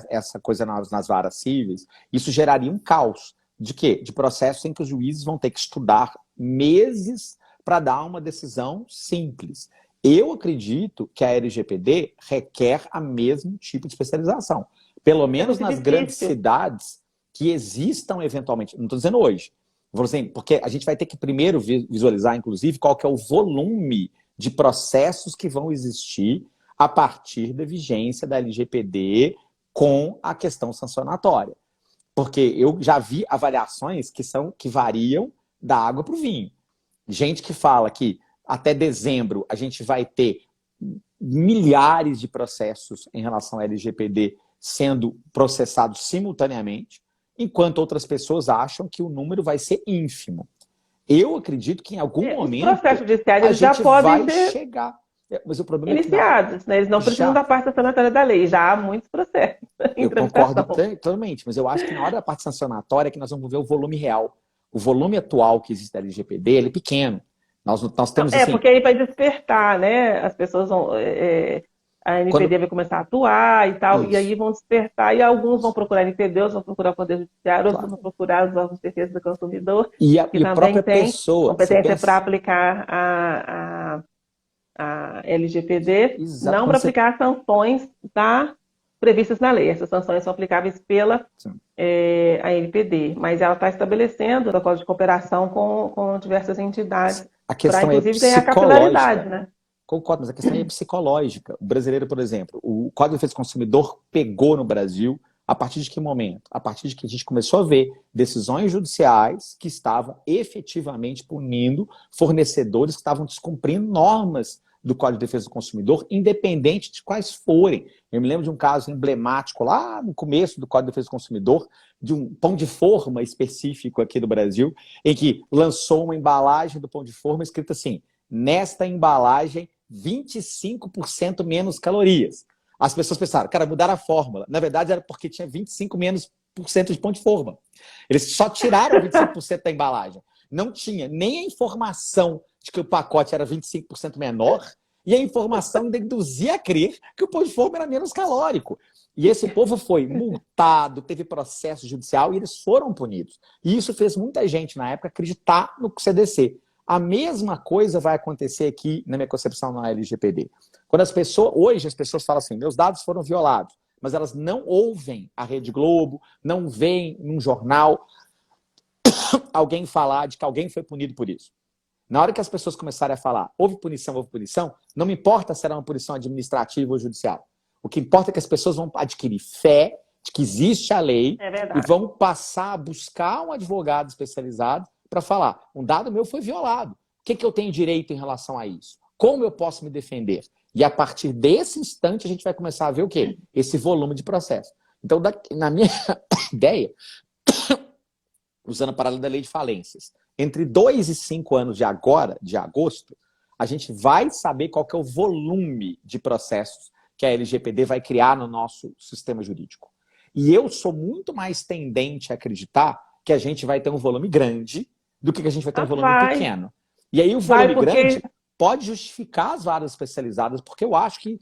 essa coisa nas varas cíveis, isso geraria um caos. De quê? De processos em que os juízes vão ter que estudar meses para dar uma decisão simples. Eu acredito que a LGPD requer a mesmo tipo de especialização. Pelo menos nas grandes cidades que existam eventualmente. Não estou dizendo hoje. Vou dizer, porque a gente vai ter que primeiro visualizar, inclusive, qual que é o volume de processos que vão existir a partir da vigência da LGPD com a questão sancionatória. Porque eu já vi avaliações que variam da água para o vinho. Gente que fala que até dezembro a gente vai ter milhares de processos em relação à LGPD sendo processados simultaneamente, enquanto outras pessoas acham que o número vai ser ínfimo. Eu acredito que em algum momento os processos judiciais a já gente podem vai ser chegar. Mas o problema iniciados, né? Eles não precisam da parte sancionatória da lei, já há muitos processos em tramitação. Eu concordo totalmente, mas eu acho que na hora da parte sancionatória é que nós vamos ver o volume real. O volume atual que existe da LGPD, ele é pequeno. Nós temos assim... porque aí vai despertar, né? As pessoas vão... a NPD vai começar a atuar e tal, e aí vão despertar, e alguns vão procurar a NPD, outros vão procurar o Poder Judiciário, outros vão procurar os órgãos de defesa do consumidor, que também tem competência para aplicar a LGPD, não para aplicar sanções previstas na lei. Essas sanções são aplicáveis pela a NPD, mas ela está estabelecendo protocolo de cooperação com diversas entidades. A questão inclusive, é tem a capilaridade, né? Concordo, mas a questão é psicológica. O brasileiro, por exemplo, o Código de Defesa do Consumidor pegou no Brasil A partir de que momento? A partir de que a gente começou a ver decisões judiciais que estavam efetivamente punindo fornecedores que estavam descumprindo normas do Código de Defesa do Consumidor, independente de quais forem. Eu me lembro de um caso emblemático lá no começo do Código de Defesa do Consumidor, de um pão de forma específico aqui do Brasil, em que lançou uma embalagem do pão de forma escrita assim: nesta embalagem, 25% menos calorias. As pessoas pensaram, cara, mudaram a fórmula. Na verdade, era porque tinha 25% menos de pão de forma. Eles só tiraram 25% da embalagem. Não tinha nem a informação de que o pacote era 25% menor e a informação induzia a crer que o pão de forma era menos calórico. E esse povo foi multado, teve processo judicial e eles foram punidos. E isso fez muita gente, na época, acreditar no CDC. A mesma coisa vai acontecer aqui, na minha concepção, na LGPD. Quando hoje as pessoas falam assim, meus dados foram violados, mas elas não ouvem a Rede Globo, não veem num jornal alguém falar de que alguém foi punido por isso. Na hora que as pessoas começarem a falar, houve punição, não me importa se era uma punição administrativa ou judicial. O que importa é que as pessoas vão adquirir fé de que existe a lei e vão passar a buscar um advogado especializado para falar, um dado meu foi violado. O que eu tenho direito em relação a isso? Como eu posso me defender? E a partir desse instante a gente vai começar a ver o quê? Esse volume de processo. Então, na minha ideia, usando a paralelo da lei de falências, entre 2 e 5 anos de agora, de agosto, a gente vai saber qual que é o volume de processos que a LGPD vai criar no nosso sistema jurídico. E eu sou muito mais tendente a acreditar que a gente vai ter um volume grande do que a gente vai ter um volume pequeno. E aí o volume grande pode justificar as varas especializadas, porque eu acho que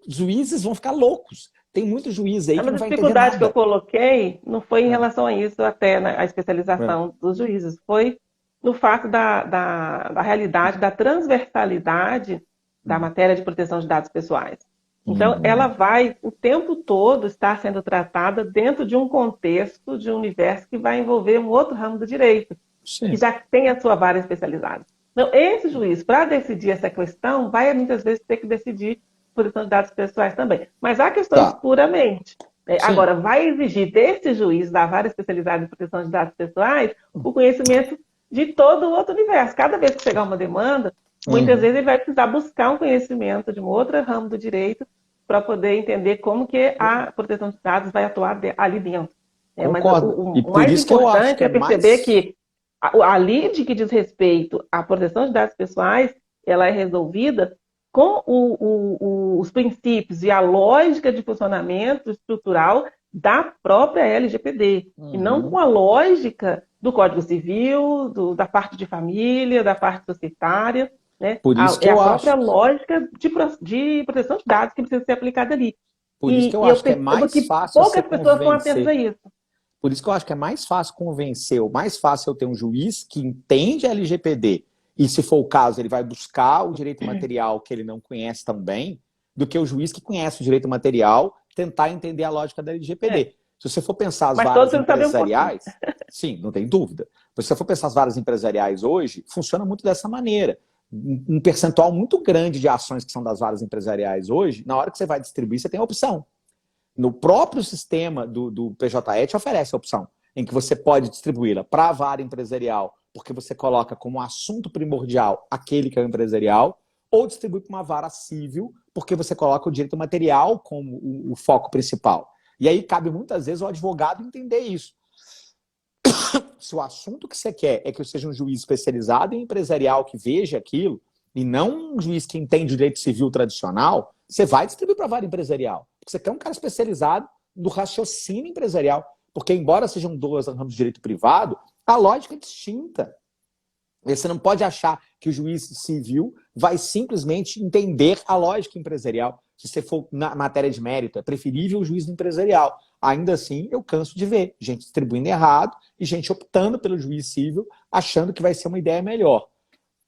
juízes vão ficar loucos. Tem muito juiz aí que não vai entender nada. A dificuldade que eu coloquei não foi em relação a isso, até a especialização dos juízes, foi no fato da realidade, da transversalidade da matéria de proteção de dados pessoais. Então, ela vai o tempo todo estar sendo tratada dentro de um contexto, de um universo que vai envolver um outro ramo do direito, que já tem a sua vara especializada. Então, esse juiz, para decidir essa questão, vai muitas vezes ter que decidir proteção de dados pessoais também. Mas há questões puramente. Agora, vai exigir desse juiz da vara especializada em proteção de dados pessoais o conhecimento de todo o outro universo. Cada vez que chegar uma demanda, muitas vezes ele vai precisar buscar um conhecimento de um outro ramo do direito para poder entender como que a proteção de dados vai atuar ali dentro. Mas o mais importante é perceber que a lide que diz respeito à proteção de dados pessoais, ela é resolvida com os princípios e a lógica de funcionamento estrutural da própria LGPD, e não com a lógica do Código Civil, da parte de família, da parte societária. Né? Por isso que a própria lógica de proteção de dados que precisa ser aplicada ali. Por isso que eu acho que é mais fácil poucas pessoas estão atentas a isso. Por isso que eu acho que é mais fácil convencer, ou mais fácil eu ter um juiz que entende a LGPD e, se for o caso, ele vai buscar o direito material que ele não conhece tão bem, do que o juiz que conhece o direito material tentar entender a lógica da LGPD. Se você for pensar as varas empresariais... Sim, não tem dúvida. Se você for pensar as varas empresariais hoje, funciona muito dessa maneira. Um percentual muito grande de ações que são das varas empresariais hoje, na hora que você vai distribuir, você tem a opção. No próprio sistema do PJE te oferece a opção, em que você pode distribuí-la para a vara empresarial, porque você coloca como assunto primordial aquele que é o empresarial, ou distribui para uma vara civil, porque você coloca o direito material como o foco principal. E aí cabe muitas vezes o advogado entender isso. Se o assunto que você quer é que eu seja um juiz especializado em empresarial que veja aquilo, e não um juiz que entende direito civil tradicional, você vai distribuir para a vara empresarial. Porque você quer um cara especializado no raciocínio empresarial. Porque, embora sejam dois ramos de direito privado, a lógica é distinta. Você não pode achar que o juiz civil vai simplesmente entender a lógica empresarial. Se você for na matéria de mérito, é preferível o juiz empresarial. Ainda assim, eu canso de ver gente distribuindo errado e gente optando pelo juiz civil, achando que vai ser uma ideia melhor.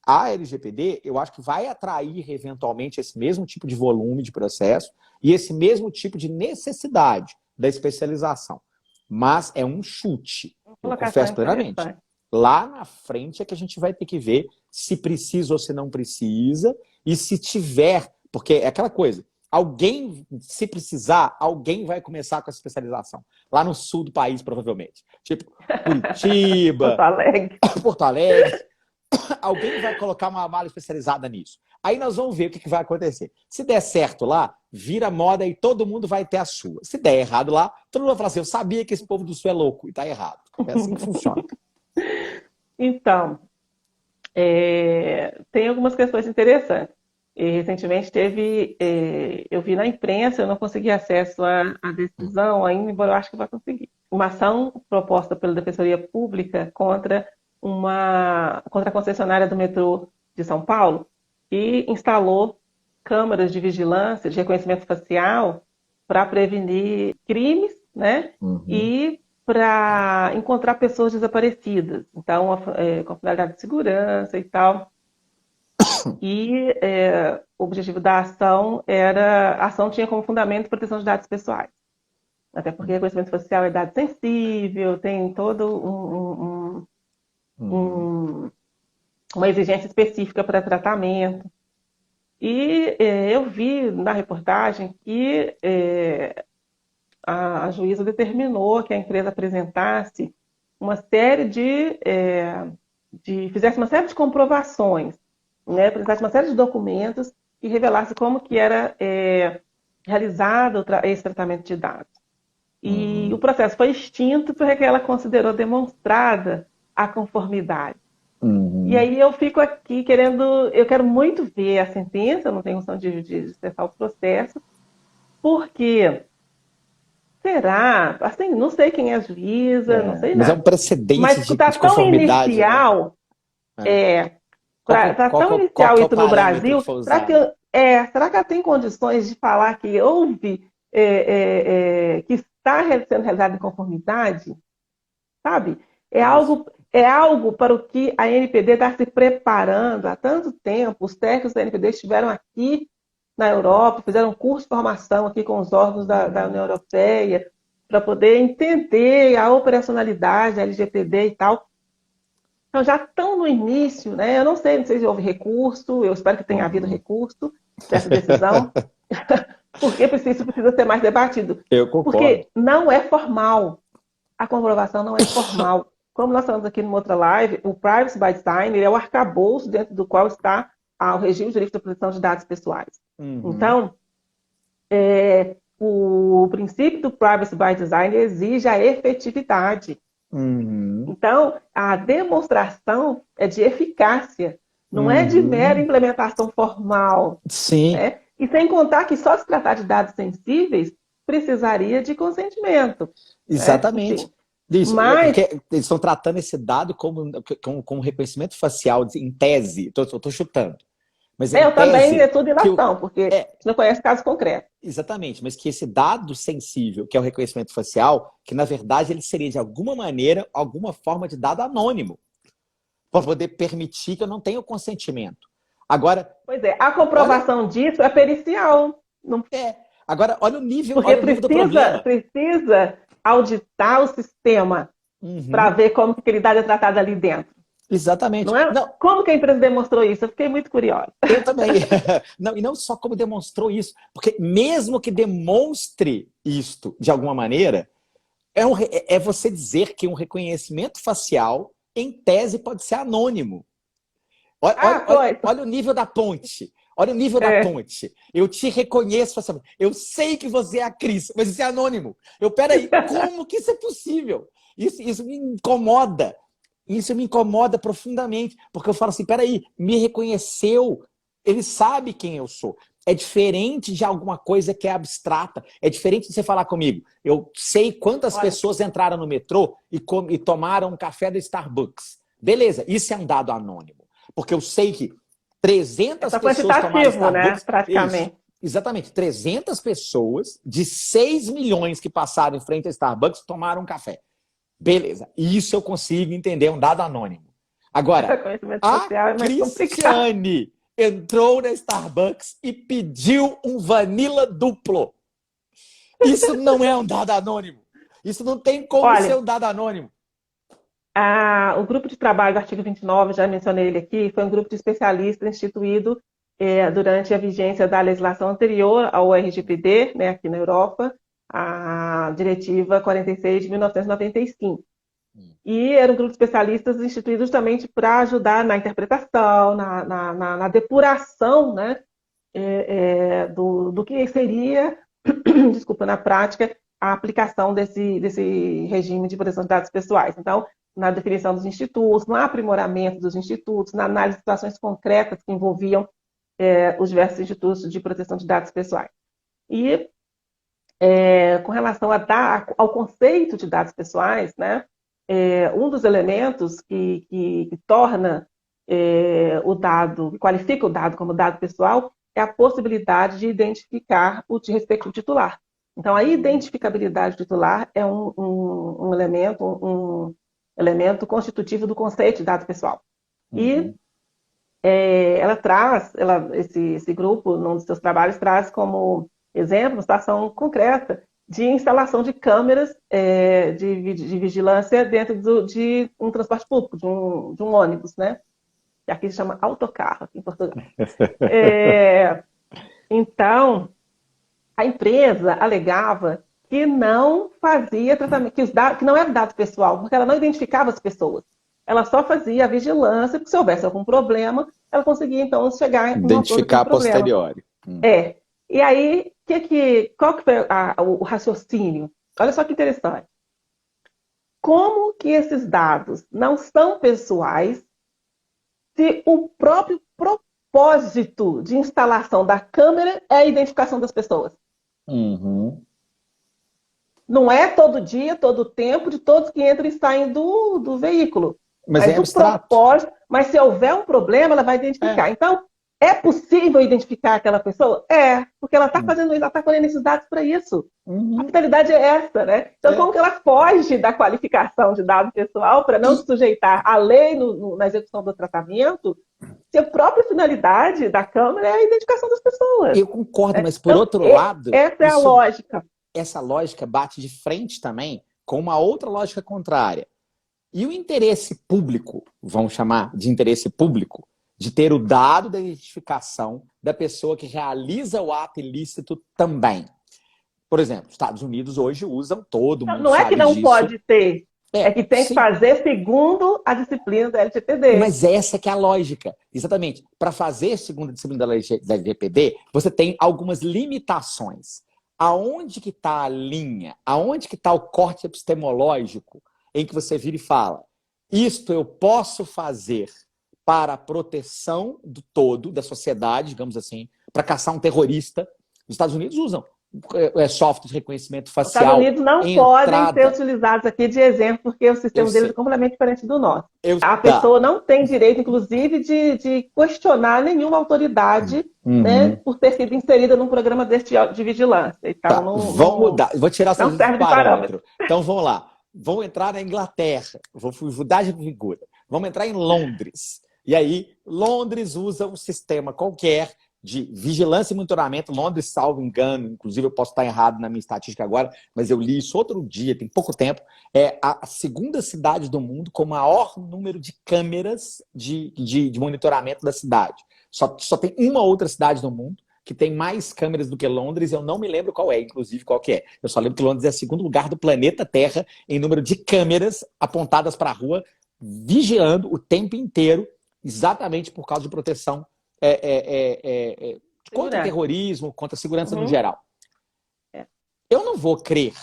A LGPD, eu acho que vai atrair eventualmente esse mesmo tipo de volume de processo e esse mesmo tipo de necessidade da especialização. Mas é um chute, eu confesso plenamente. Lá na frente é que a gente vai ter que ver se precisa ou se não precisa, e se tiver, porque é aquela coisa, Alguém, se precisar, alguém vai começar com essa especialização. Lá no sul do país, provavelmente. Tipo, Porto Curitiba, Alegre. Porto Alegre. Alguém vai colocar uma mala especializada nisso. Aí nós vamos ver o que vai acontecer. Se der certo lá, vira moda e todo mundo vai ter a sua. Se der errado lá, todo mundo vai falar assim, eu sabia que esse povo do sul é louco e tá errado. É assim que funciona. Então, tem algumas questões interessantes. E, recentemente eu vi na imprensa, eu não consegui acesso à decisão ainda, embora eu acho que vai conseguir. Uma ação proposta pela Defensoria Pública contra a concessionária do metrô de São Paulo, que instalou câmeras de vigilância, de reconhecimento facial, para prevenir crimes, né? E para encontrar pessoas desaparecidas. Então, com finalidade de segurança e tal. E o objetivo da ação a ação tinha como fundamento proteção de dados pessoais. Até porque reconhecimento facial é dado sensível, tem todo uma exigência específica para tratamento. E eu vi na reportagem que a juíza determinou que a empresa apresentasse uma série fizesse uma série de comprovações, né, apresentasse uma série de documentos e revelasse como que era realizado esse tratamento de dados. E o processo foi extinto porque ela considerou demonstrada a conformidade. E aí eu fico aqui eu quero muito ver a sentença, não tenho noção de cessar o processo, porque será? Assim, não sei quem é a juíza, não sei Mas é nada. um precedente Mas de está tão conformidade, inicial, né? está tão Qual inicial que é o isso no parâmetro que Brasil, foi usado? será que ela tem condições de falar que houve, que está sendo realizado em conformidade? Sabe? É algo para o que a NPD está se preparando há tanto tempo. Os técnicos da NPD estiveram aqui na Europa, fizeram um curso de formação aqui com os órgãos da União Europeia, para poder entender a operacionalidade da LGPD e tal. Então, já estão no início, né? Eu não sei se houve recurso, eu espero que tenha havido recurso dessa decisão, porque isso precisa ser mais debatido. Eu concordo. Porque não é formal. A comprovação não é formal. Como nós falamos aqui numa outra live, o Privacy by Design é o arcabouço dentro do qual está o regime jurídico da proteção de dados pessoais. Então, o princípio do Privacy by Design exige a efetividade. Então, a demonstração é de eficácia, não é de mera implementação formal. Sim. Né? E sem contar que só se tratar de dados sensíveis precisaria de consentimento. Exatamente. Isso, Mas eles estão tratando esse dado como reconhecimento facial em tese. Estou chutando. Mas eu também é tudo que ilação, porque a gente não conhece caso concreto. Exatamente, mas que esse dado sensível, que é o reconhecimento facial, que na verdade ele seria de alguma maneira, alguma forma de dado anônimo, para poder permitir que eu não tenha o consentimento. Agora, pois é, a comprovação disso é pericial. Não... Agora, olha o nível, porque nível do problema. Precisa auditar o sistema para ver como que ele dado é tratado ali dentro. Exatamente. Não é? Como que a empresa demonstrou isso? Eu fiquei muito curiosa. Eu também. Não, e não só como demonstrou isso, porque mesmo que demonstre isto de alguma maneira, é você dizer que um reconhecimento facial, em tese, pode ser anônimo. Olha o nível da ponte. Olha o nível da ponte. Eu te reconheço facialmente. Eu sei que você é a Cris, mas isso é anônimo. Peraí, como que isso é possível? Isso me incomoda. Isso me incomoda profundamente, porque eu falo assim, peraí, me reconheceu, ele sabe quem eu sou. É diferente de alguma coisa que é abstrata, é diferente de você falar comigo. Eu sei quantas pessoas entraram no metrô e tomaram um café do Starbucks. Beleza, isso é um dado anônimo, porque eu sei que 300 pessoas tomaram Starbucks. Né? Praticamente. Isso, exatamente, 300 pessoas de 6 milhões que passaram em frente ao Starbucks tomaram um café. Beleza, isso eu consigo entender, um dado anônimo. Agora, a Cristiane entrou na Starbucks e pediu um vanilla duplo. Isso não é um dado anônimo. Isso não tem como ser um dado anônimo. O grupo de trabalho do artigo 29, já mencionei ele aqui, foi um grupo de especialistas instituído durante a vigência da legislação anterior ao RGPD, né, aqui na Europa, a Diretiva 46 de 1995. E era um grupo de especialistas instituído justamente para ajudar na interpretação, na depuração, né, do que seria, desculpa, na prática, a aplicação desse regime de proteção de dados pessoais. Então, na definição dos institutos, no aprimoramento dos institutos, na análise de situações concretas que envolviam os diversos institutos de proteção de dados pessoais. E, com relação ao conceito de dados pessoais, né, um dos elementos que torna o dado, que qualifica o dado como dado pessoal, é a possibilidade de identificar o respectivo titular. Então, a identificabilidade do titular é um elemento constitutivo do conceito de dado pessoal. E ela traz, esse grupo, num dos seus trabalhos, traz como exemplo uma situação concreta de instalação de câmeras de vigilância dentro de um transporte público, de um ônibus, né? Que aqui se chama autocarro, aqui em Portugal. Então, a empresa alegava que não fazia tratamento, que não era dado pessoal, porque ela não identificava as pessoas. Ela só fazia a vigilância, porque se houvesse algum problema, ela conseguia, então, chegar em identificar a posteriori. E aí, qual que foi o raciocínio? Olha só que interessante. Como que esses dados não são pessoais se o próprio propósito de instalação da câmera é a identificação das pessoas? Não é todo dia, todo tempo, de todos que entram e saem do veículo. Mas é abstrato. Propósito, mas se houver um problema, ela vai identificar. Então, é possível identificar aquela pessoa? Porque ela está fazendo isso, ela está colhendo esses dados para isso. A finalidade é essa, né? Então, como que ela foge da qualificação de dado pessoal para não se sujeitar à lei na execução do tratamento, se a própria finalidade da Câmara é a identificação das pessoas? Eu concordo, mas por outro lado... Essa é a lógica. Essa lógica bate de frente também com uma outra lógica contrária. E o interesse público, vamos chamar de interesse público, de ter o dado da identificação da pessoa que realiza o ato ilícito também. Por exemplo, os Estados Unidos hoje usam, todo mundo não é que não disso. Pode ter, é que tem que fazer segundo a disciplina da LGPD. Mas essa que é a lógica, exatamente. Para fazer segundo a disciplina da LGPD, você tem algumas limitações. Aonde que está a linha? Aonde que está o corte epistemológico em que você vira e fala, isto eu posso fazer para a proteção do todo, da sociedade, digamos assim, para caçar um terrorista. Os Estados Unidos usam software de reconhecimento facial. Os Estados Unidos não podem ser utilizados aqui de exemplo, porque o sistema deles é completamente diferente do nosso. A pessoa não tem direito, inclusive, de questionar nenhuma autoridade né, por ter sido inserida num programa deste de vigilância. Então, vamos mudar. Vou tirar essa parâmetro. Então, vamos lá. Vamos entrar na Inglaterra. Vou mudar de figura. Vamos entrar em Londres. E aí, Londres usa um sistema qualquer de vigilância e monitoramento. Londres, salvo engano, inclusive eu posso estar errado na minha estatística agora, mas eu li isso outro dia, tem pouco tempo, é a segunda cidade do mundo com o maior número de câmeras de monitoramento da cidade. Só tem uma outra cidade no mundo que tem mais câmeras do que Londres, eu não me lembro qual é, inclusive qual que é. Eu só lembro que Londres é o segundo lugar do planeta Terra em número de câmeras apontadas para a rua, vigiando o tempo inteiro, exatamente por causa de proteção contra o terrorismo, contra a segurança no geral. Eu não vou crer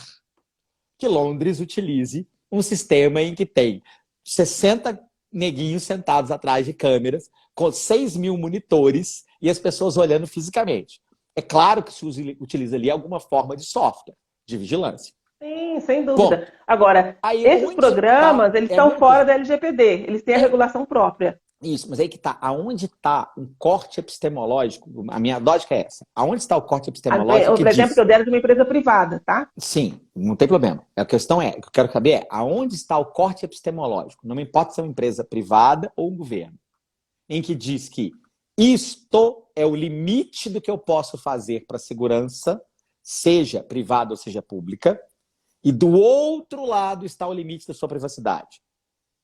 que Londres utilize um sistema em que tem 60 neguinhos sentados atrás de câmeras, com 6 mil monitores e as pessoas olhando fisicamente. É claro que se utiliza ali alguma forma de software, de vigilância. Sim, sem dúvida. Bom, agora, esses programas, eles estão fora da LGPD, eles têm a regulação própria. Isso, mas aí que está. Aonde está um corte epistemológico? A minha lógica é essa. Aonde está o corte epistemológico? Por exemplo, que eu dei de uma empresa privada, tá? Sim, não tem problema. A questão o que eu quero saber é aonde está o corte epistemológico? Não me importa se é uma empresa privada ou um governo, em que diz que isto é o limite do que eu posso fazer para a segurança, seja privada ou seja pública, e do outro lado está o limite da sua privacidade.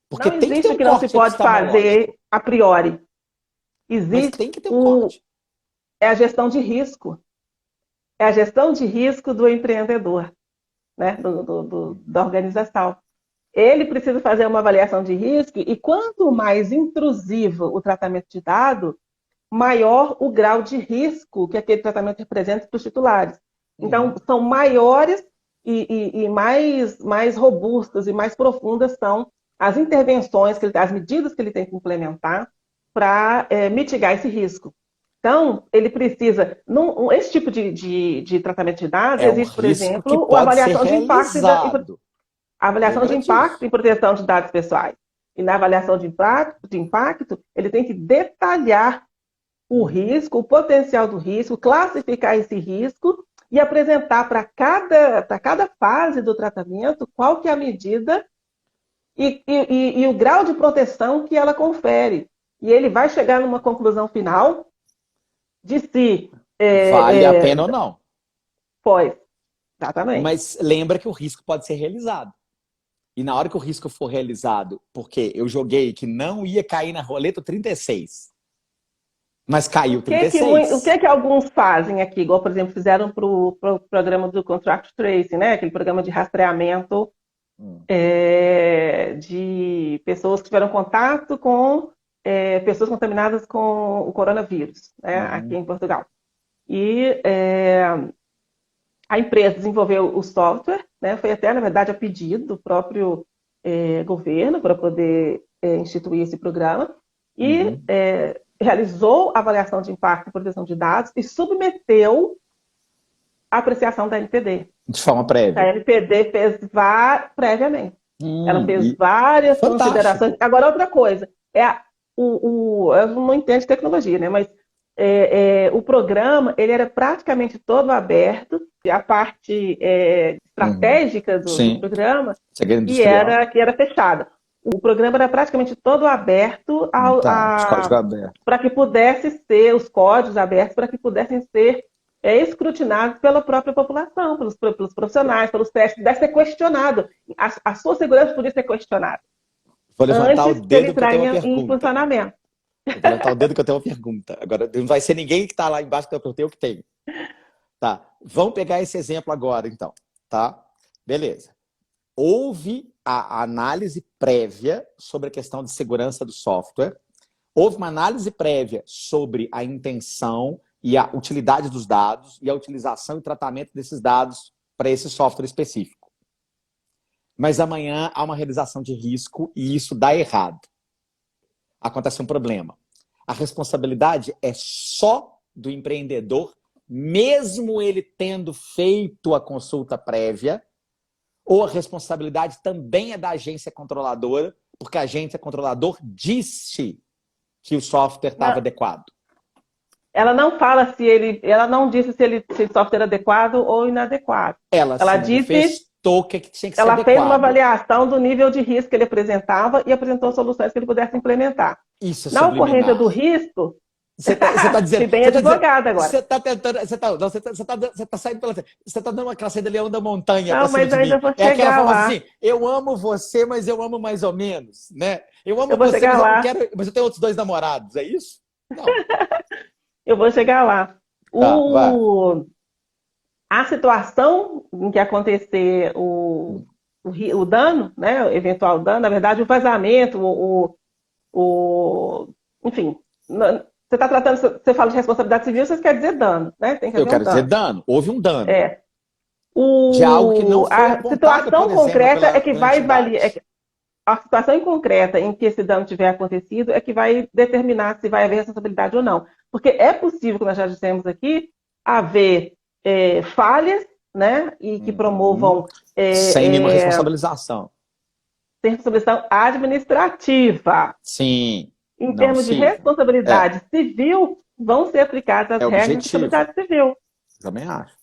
Porque não existe o que não se pode fazer a priori. Existe tem que ter um corte. é a gestão de risco. É a gestão de risco do empreendedor, né? Da organização. Ele precisa fazer uma avaliação de risco e quanto mais intrusivo o tratamento de dado, maior o grau de risco que aquele tratamento representa para os titulares. Então, são maiores e mais robustas e mais profundas são as intervenções, as medidas que ele tem que implementar para mitigar esse risco. Então, ele precisa... esse tipo de tratamento de dados, existe, por exemplo, a avaliação de impacto a avaliação de impacto em proteção de dados pessoais. E na avaliação de impacto, ele tem que detalhar o risco, o potencial do risco, classificar esse risco e apresentar para cada fase do tratamento qual que é a medida e o grau de proteção que ela confere. E ele vai chegar numa conclusão final de se... vale a pena ou não. Pois, exatamente. Mas lembra que o risco pode ser realizado. E na hora que o risco for realizado, porque eu joguei que não ia cair na roleta 36, mas caiu 36. O que alguns fazem aqui, igual, por exemplo, fizeram para o programa do Contract Tracing, né? Aquele programa de rastreamento de pessoas que tiveram contato com pessoas contaminadas com o coronavírus, né? Aqui em Portugal. E a empresa desenvolveu o software, né? Foi até, na verdade, a pedido do próprio governo para poder instituir esse programa. E realizou a avaliação de impacto e proteção de dados e submeteu a apreciação da NPD. De forma prévia. A NPD fez previamente. Ela fez várias considerações. Agora, outra coisa. Eu não entendo de tecnologia, né? Mas o programa ele era praticamente todo aberto. E a parte estratégica do programa que era fechada. O programa era praticamente todo aberto para que pudesse ser, os códigos abertos, para que pudessem ser escrutinados pela própria população, pelos profissionais, pelos testes, pudesse ser questionado. A sua segurança podia ser questionada. Vou levantar o dedo que eu tenho uma pergunta. Em funcionamento. Vou levantar o dedo que eu tenho uma pergunta. Agora, não vai ser ninguém que está lá embaixo que eu perguntei o que tem. Tá. Vamos pegar esse exemplo agora, então. Tá? Beleza. Houve a análise prévia sobre a questão de segurança do software. Houve uma análise prévia sobre a intenção e a utilidade dos dados e a utilização e tratamento desses dados para esse software específico. Mas amanhã há uma realização de risco e isso dá errado. Acontece um problema. A responsabilidade é só do empreendedor, mesmo ele tendo feito a consulta prévia, ou a responsabilidade também é da agência controladora, porque a agência controladora disse que o software estava adequado. Ela não fala ela não disse se o software era adequado ou inadequado. Ela disse que tinha que ser ela adequado. Fez uma avaliação do nível de risco que ele apresentava e apresentou soluções que ele pudesse implementar. Isso é na ocorrência do risco, você tá dizendo, bem advogada agora. Você tá tentando, você tá saindo pela, você tá dando uma classe de leão da montanha. Não, mas ainda vou chegar aquela lá. Assim, eu amo você, mas eu amo mais ou menos, né? Eu amo você, mas lá. eu não quero, mas eu tenho outros 2 namorados, é isso? Não. Eu vou chegar lá. Tá, a situação em que acontecer o dano, né, o eventual dano, na verdade, o vazamento, enfim, você está tratando, você fala de responsabilidade civil, você quer dizer dano, né? Tem que eu quero dizer dano. Houve um dano. De algo que não foi a situação concreta é que vai valer. A situação concreta em que esse dano tiver acontecido é que vai determinar se vai haver responsabilidade ou não. Porque é possível, como nós já dissemos aqui, haver falhas, né, e que promovam... sem nenhuma responsabilização. Sem responsabilização administrativa. Sim. Em termos de responsabilidade civil, vão ser aplicadas as regras de responsabilidade civil. Também acho.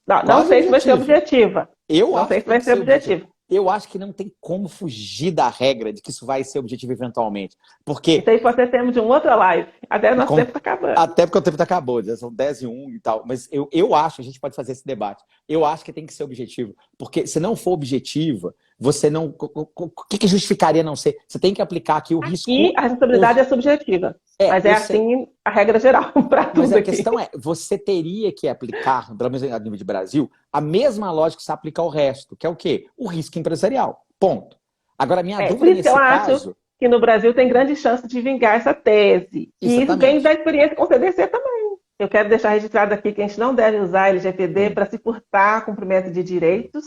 Não sei se vai ser objetiva. Não sei se vai ser objetiva. Eu acho que não tem como fugir da regra de que isso vai ser objetivo eventualmente. Porque... Isso aí pode ser tema de um outro live. Até o nosso tempo está acabando. Até porque o tempo está acabando, já são 10:01 e tal. Mas eu acho, a gente pode fazer esse debate. Eu acho que tem que ser objetivo. Porque se não for objetiva, você não... O que justificaria não ser? Você tem que aplicar aqui o risco... E a responsabilidade é subjetiva. Mas é eu sei. assim a regra geral para Mas tudo a aqui. questão é, você teria que aplicar, pelo menos a nível de Brasil, a mesma lógica que se aplica ao resto, que é o quê? O risco empresarial. Ponto. Agora, minha Por dúvida isso que eu nesse acho caso, que no Brasil tem grande chance de vingar essa tese. E isso vem da exatamente. experiência com o CDC também. Eu quero deixar registrado aqui que a gente não deve usar a LGPD Hum. para se furtar cumprimento de direitos.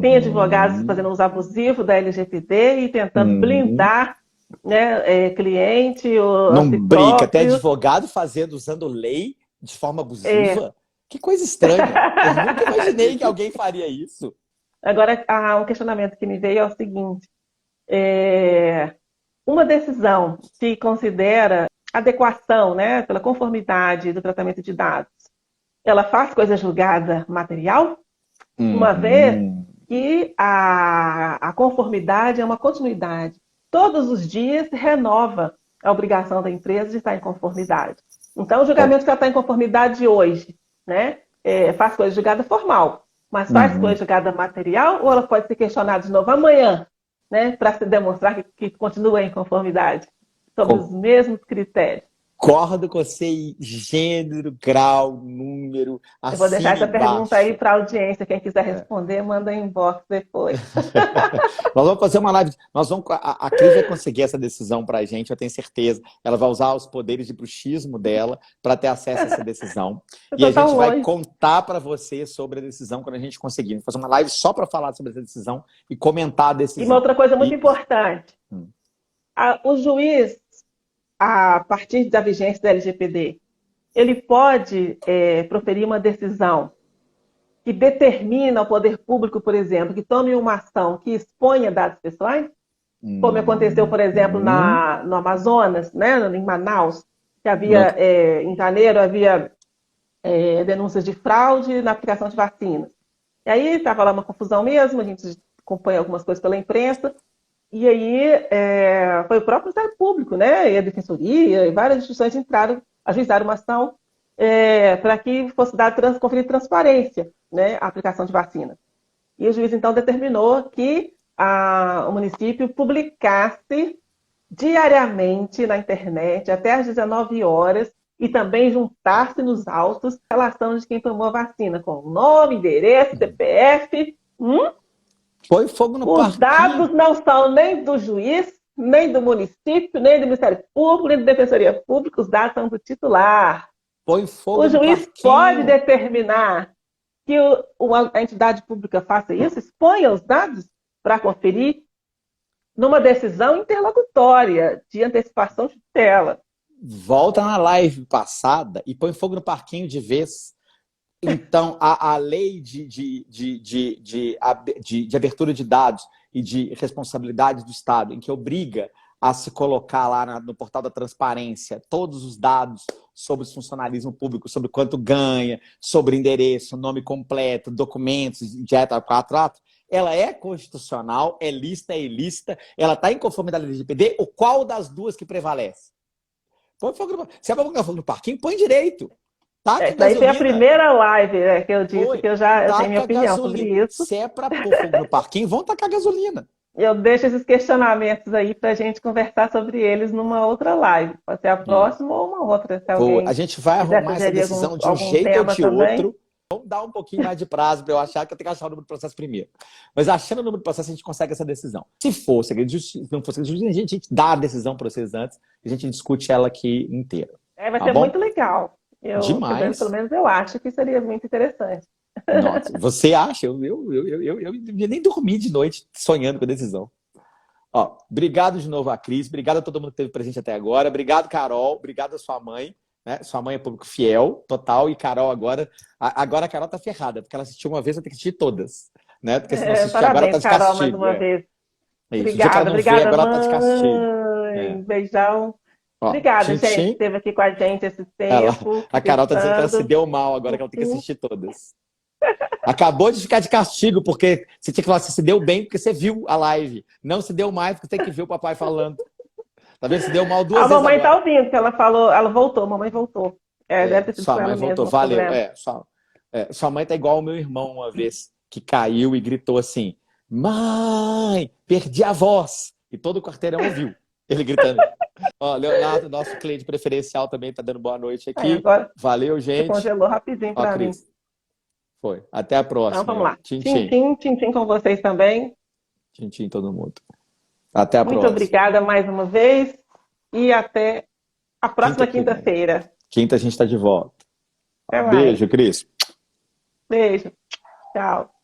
Tem advogados Uhum. fazendo uso abusivo da LGPD e tentando Uhum. blindar, né, cliente ou a Não si brinca, até próprio. advogado fazendo, usando lei de forma É. abusiva. Que coisa estranha. Eu nunca imaginei que alguém faria isso. Agora, um questionamento que me veio é o seguinte: é, uma decisão que considera adequação, né, pela conformidade do tratamento de dados, ela faz coisa julgada material, uma vez Uhum. que a conformidade é uma continuidade. Todos os dias se renova a obrigação da empresa de estar em conformidade. Então, o julgamento que ela está em conformidade hoje, né, faz coisa julgada formal, mas faz Uhum. coisa julgada material ou ela pode ser questionada de novo amanhã, né, para se demonstrar que continua em conformidade, sobre os mesmos critérios. Concordo com você em gênero, grau, número, Eu vou deixar assina essa pergunta aí embaixo. para a audiência. Quem quiser responder, manda em inbox depois. Nós vamos fazer uma live. A Cris vai conseguir essa decisão para a gente, eu tenho certeza. Ela vai usar os poderes de bruxismo dela para ter acesso a essa decisão. Eu E a estou tão gente vai longe. contar para você sobre a decisão quando a gente conseguir. Vamos fazer uma live só para falar sobre essa decisão e comentar a E uma decisão. outra coisa muito E, importante: hum, o juiz, a partir da vigência da LGPD, ele pode proferir uma decisão que determina ao poder público, por exemplo, que tome uma ação que exponha dados pessoais, como aconteceu, por exemplo, hum, no Amazonas, né, em Manaus, que no- havia, em janeiro, havia denúncias de fraude na aplicação de vacinas. E aí estava lá uma confusão mesmo, a gente acompanha algumas coisas pela imprensa, e aí foi o próprio Ministério Público, né, e a Defensoria, e várias instituições entraram, ajuizaram uma ação para que fosse dado conferir transparência, né, à aplicação de vacina. E o juiz então determinou que o município publicasse diariamente na internet, até às 19 horas, e também juntar-se nos autos a relação de quem tomou a vacina, com nome, endereço, CPF. Põe fogo no Os parquinho. dados não são nem do juiz, nem do município, nem do Ministério Público, nem da Defensoria Pública, os dados são do titular. Põe O fogo no juiz pode parquinho. determinar que a entidade pública faça isso, exponha os dados para conferir numa decisão interlocutória de antecipação de tutela. Volta na live passada e põe fogo no parquinho de vez. Então, a lei de abertura de dados e de responsabilidade do Estado, em que obriga a se colocar lá no portal da transparência todos os dados sobre o funcionalismo público, sobre quanto ganha, sobre endereço, nome completo, documentos, dieta 4 ela é constitucional, é lista, é ilícita, ela está em conformidade com a LGPD, ou qual das duas que prevalece? Põe fogo no... Se é para colocar fogo no parquinho, põe direito. Taca Daí foi a gasolina. primeira live que eu disse Foi. que eu tenho minha Taca opinião sobre gasolina. isso. Se é para pôr fogo no parquinho, vão tacar gasolina. Eu deixo esses questionamentos aí para a gente conversar sobre eles numa outra live. Pode ser a Isso. próxima ou uma outra, se A alguém gente vai quiser arrumar essa sugerir decisão de um algum jeito ou tema de também. outro. Vamos dar um pouquinho mais de prazo para eu achar que eu tenho que achar o número do processo primeiro. Mas achando o número do processo, a gente consegue essa decisão. Se for segredo de justiça, se não for segredo de justiça, a gente dá a decisão para vocês antes e a gente discute ela aqui inteira. Vai Tá ser bom? muito legal. Pelo Demais. menos eu acho que seria muito interessante. Nossa, você acha? Eu nem dormi de noite sonhando com a decisão. Ó, obrigado de novo a Cris, obrigado a todo mundo que esteve presente até agora, obrigado, Carol, obrigado a sua mãe, né? Sua mãe é público fiel, total, e Carol agora a Carol tá ferrada, porque ela assistiu uma vez, vai ter que assistir todas, né? Porque se não assistir agora, tá Parabéns, de Carol, mais castigo. uma É. vez. É isso. O dia que ela Obrigada, não vê, obrigada, agora ela tá de castigo. mãe. É. Beijão. Ó, Obrigada, tchim, gente, que tchim. esteve aqui com a gente esse Ela, tempo, a Carol tá dizendo que ela se conversando. deu mal agora, que ela tem que assistir todas. Acabou de ficar de castigo, porque você tinha que falar, você se deu bem porque você viu a live. Não se deu mais porque tem que ver o papai falando. Tá vendo? Se deu mal A 2 vezes mamãe tá agora. ouvindo, que ela falou, ela voltou, a mamãe voltou. Deve ter sido Sua com ela mãe voltou, mesmo o valeu. problema. Sua mãe tá igual ao meu irmão uma vez, que caiu e gritou assim: Mãe, perdi a voz. E todo o quarteirão ouviu ele gritando. Ó, Leonardo, nosso cliente preferencial também está dando boa noite Aí, aqui. agora Valeu, você gente. congelou rapidinho Ó, para mim. Cris, foi. Até a Então, próxima aí, vamos ó. lá. Tchim, tchim. Tchim, tchim, tchim com vocês também. Tchim, tchim, todo mundo. Até a Muito próxima. obrigada mais uma vez e até a Quinta próxima que vem. quinta-feira. Quinta a gente está de volta. Até mais. Beijo, Cris. Beijo. Tchau.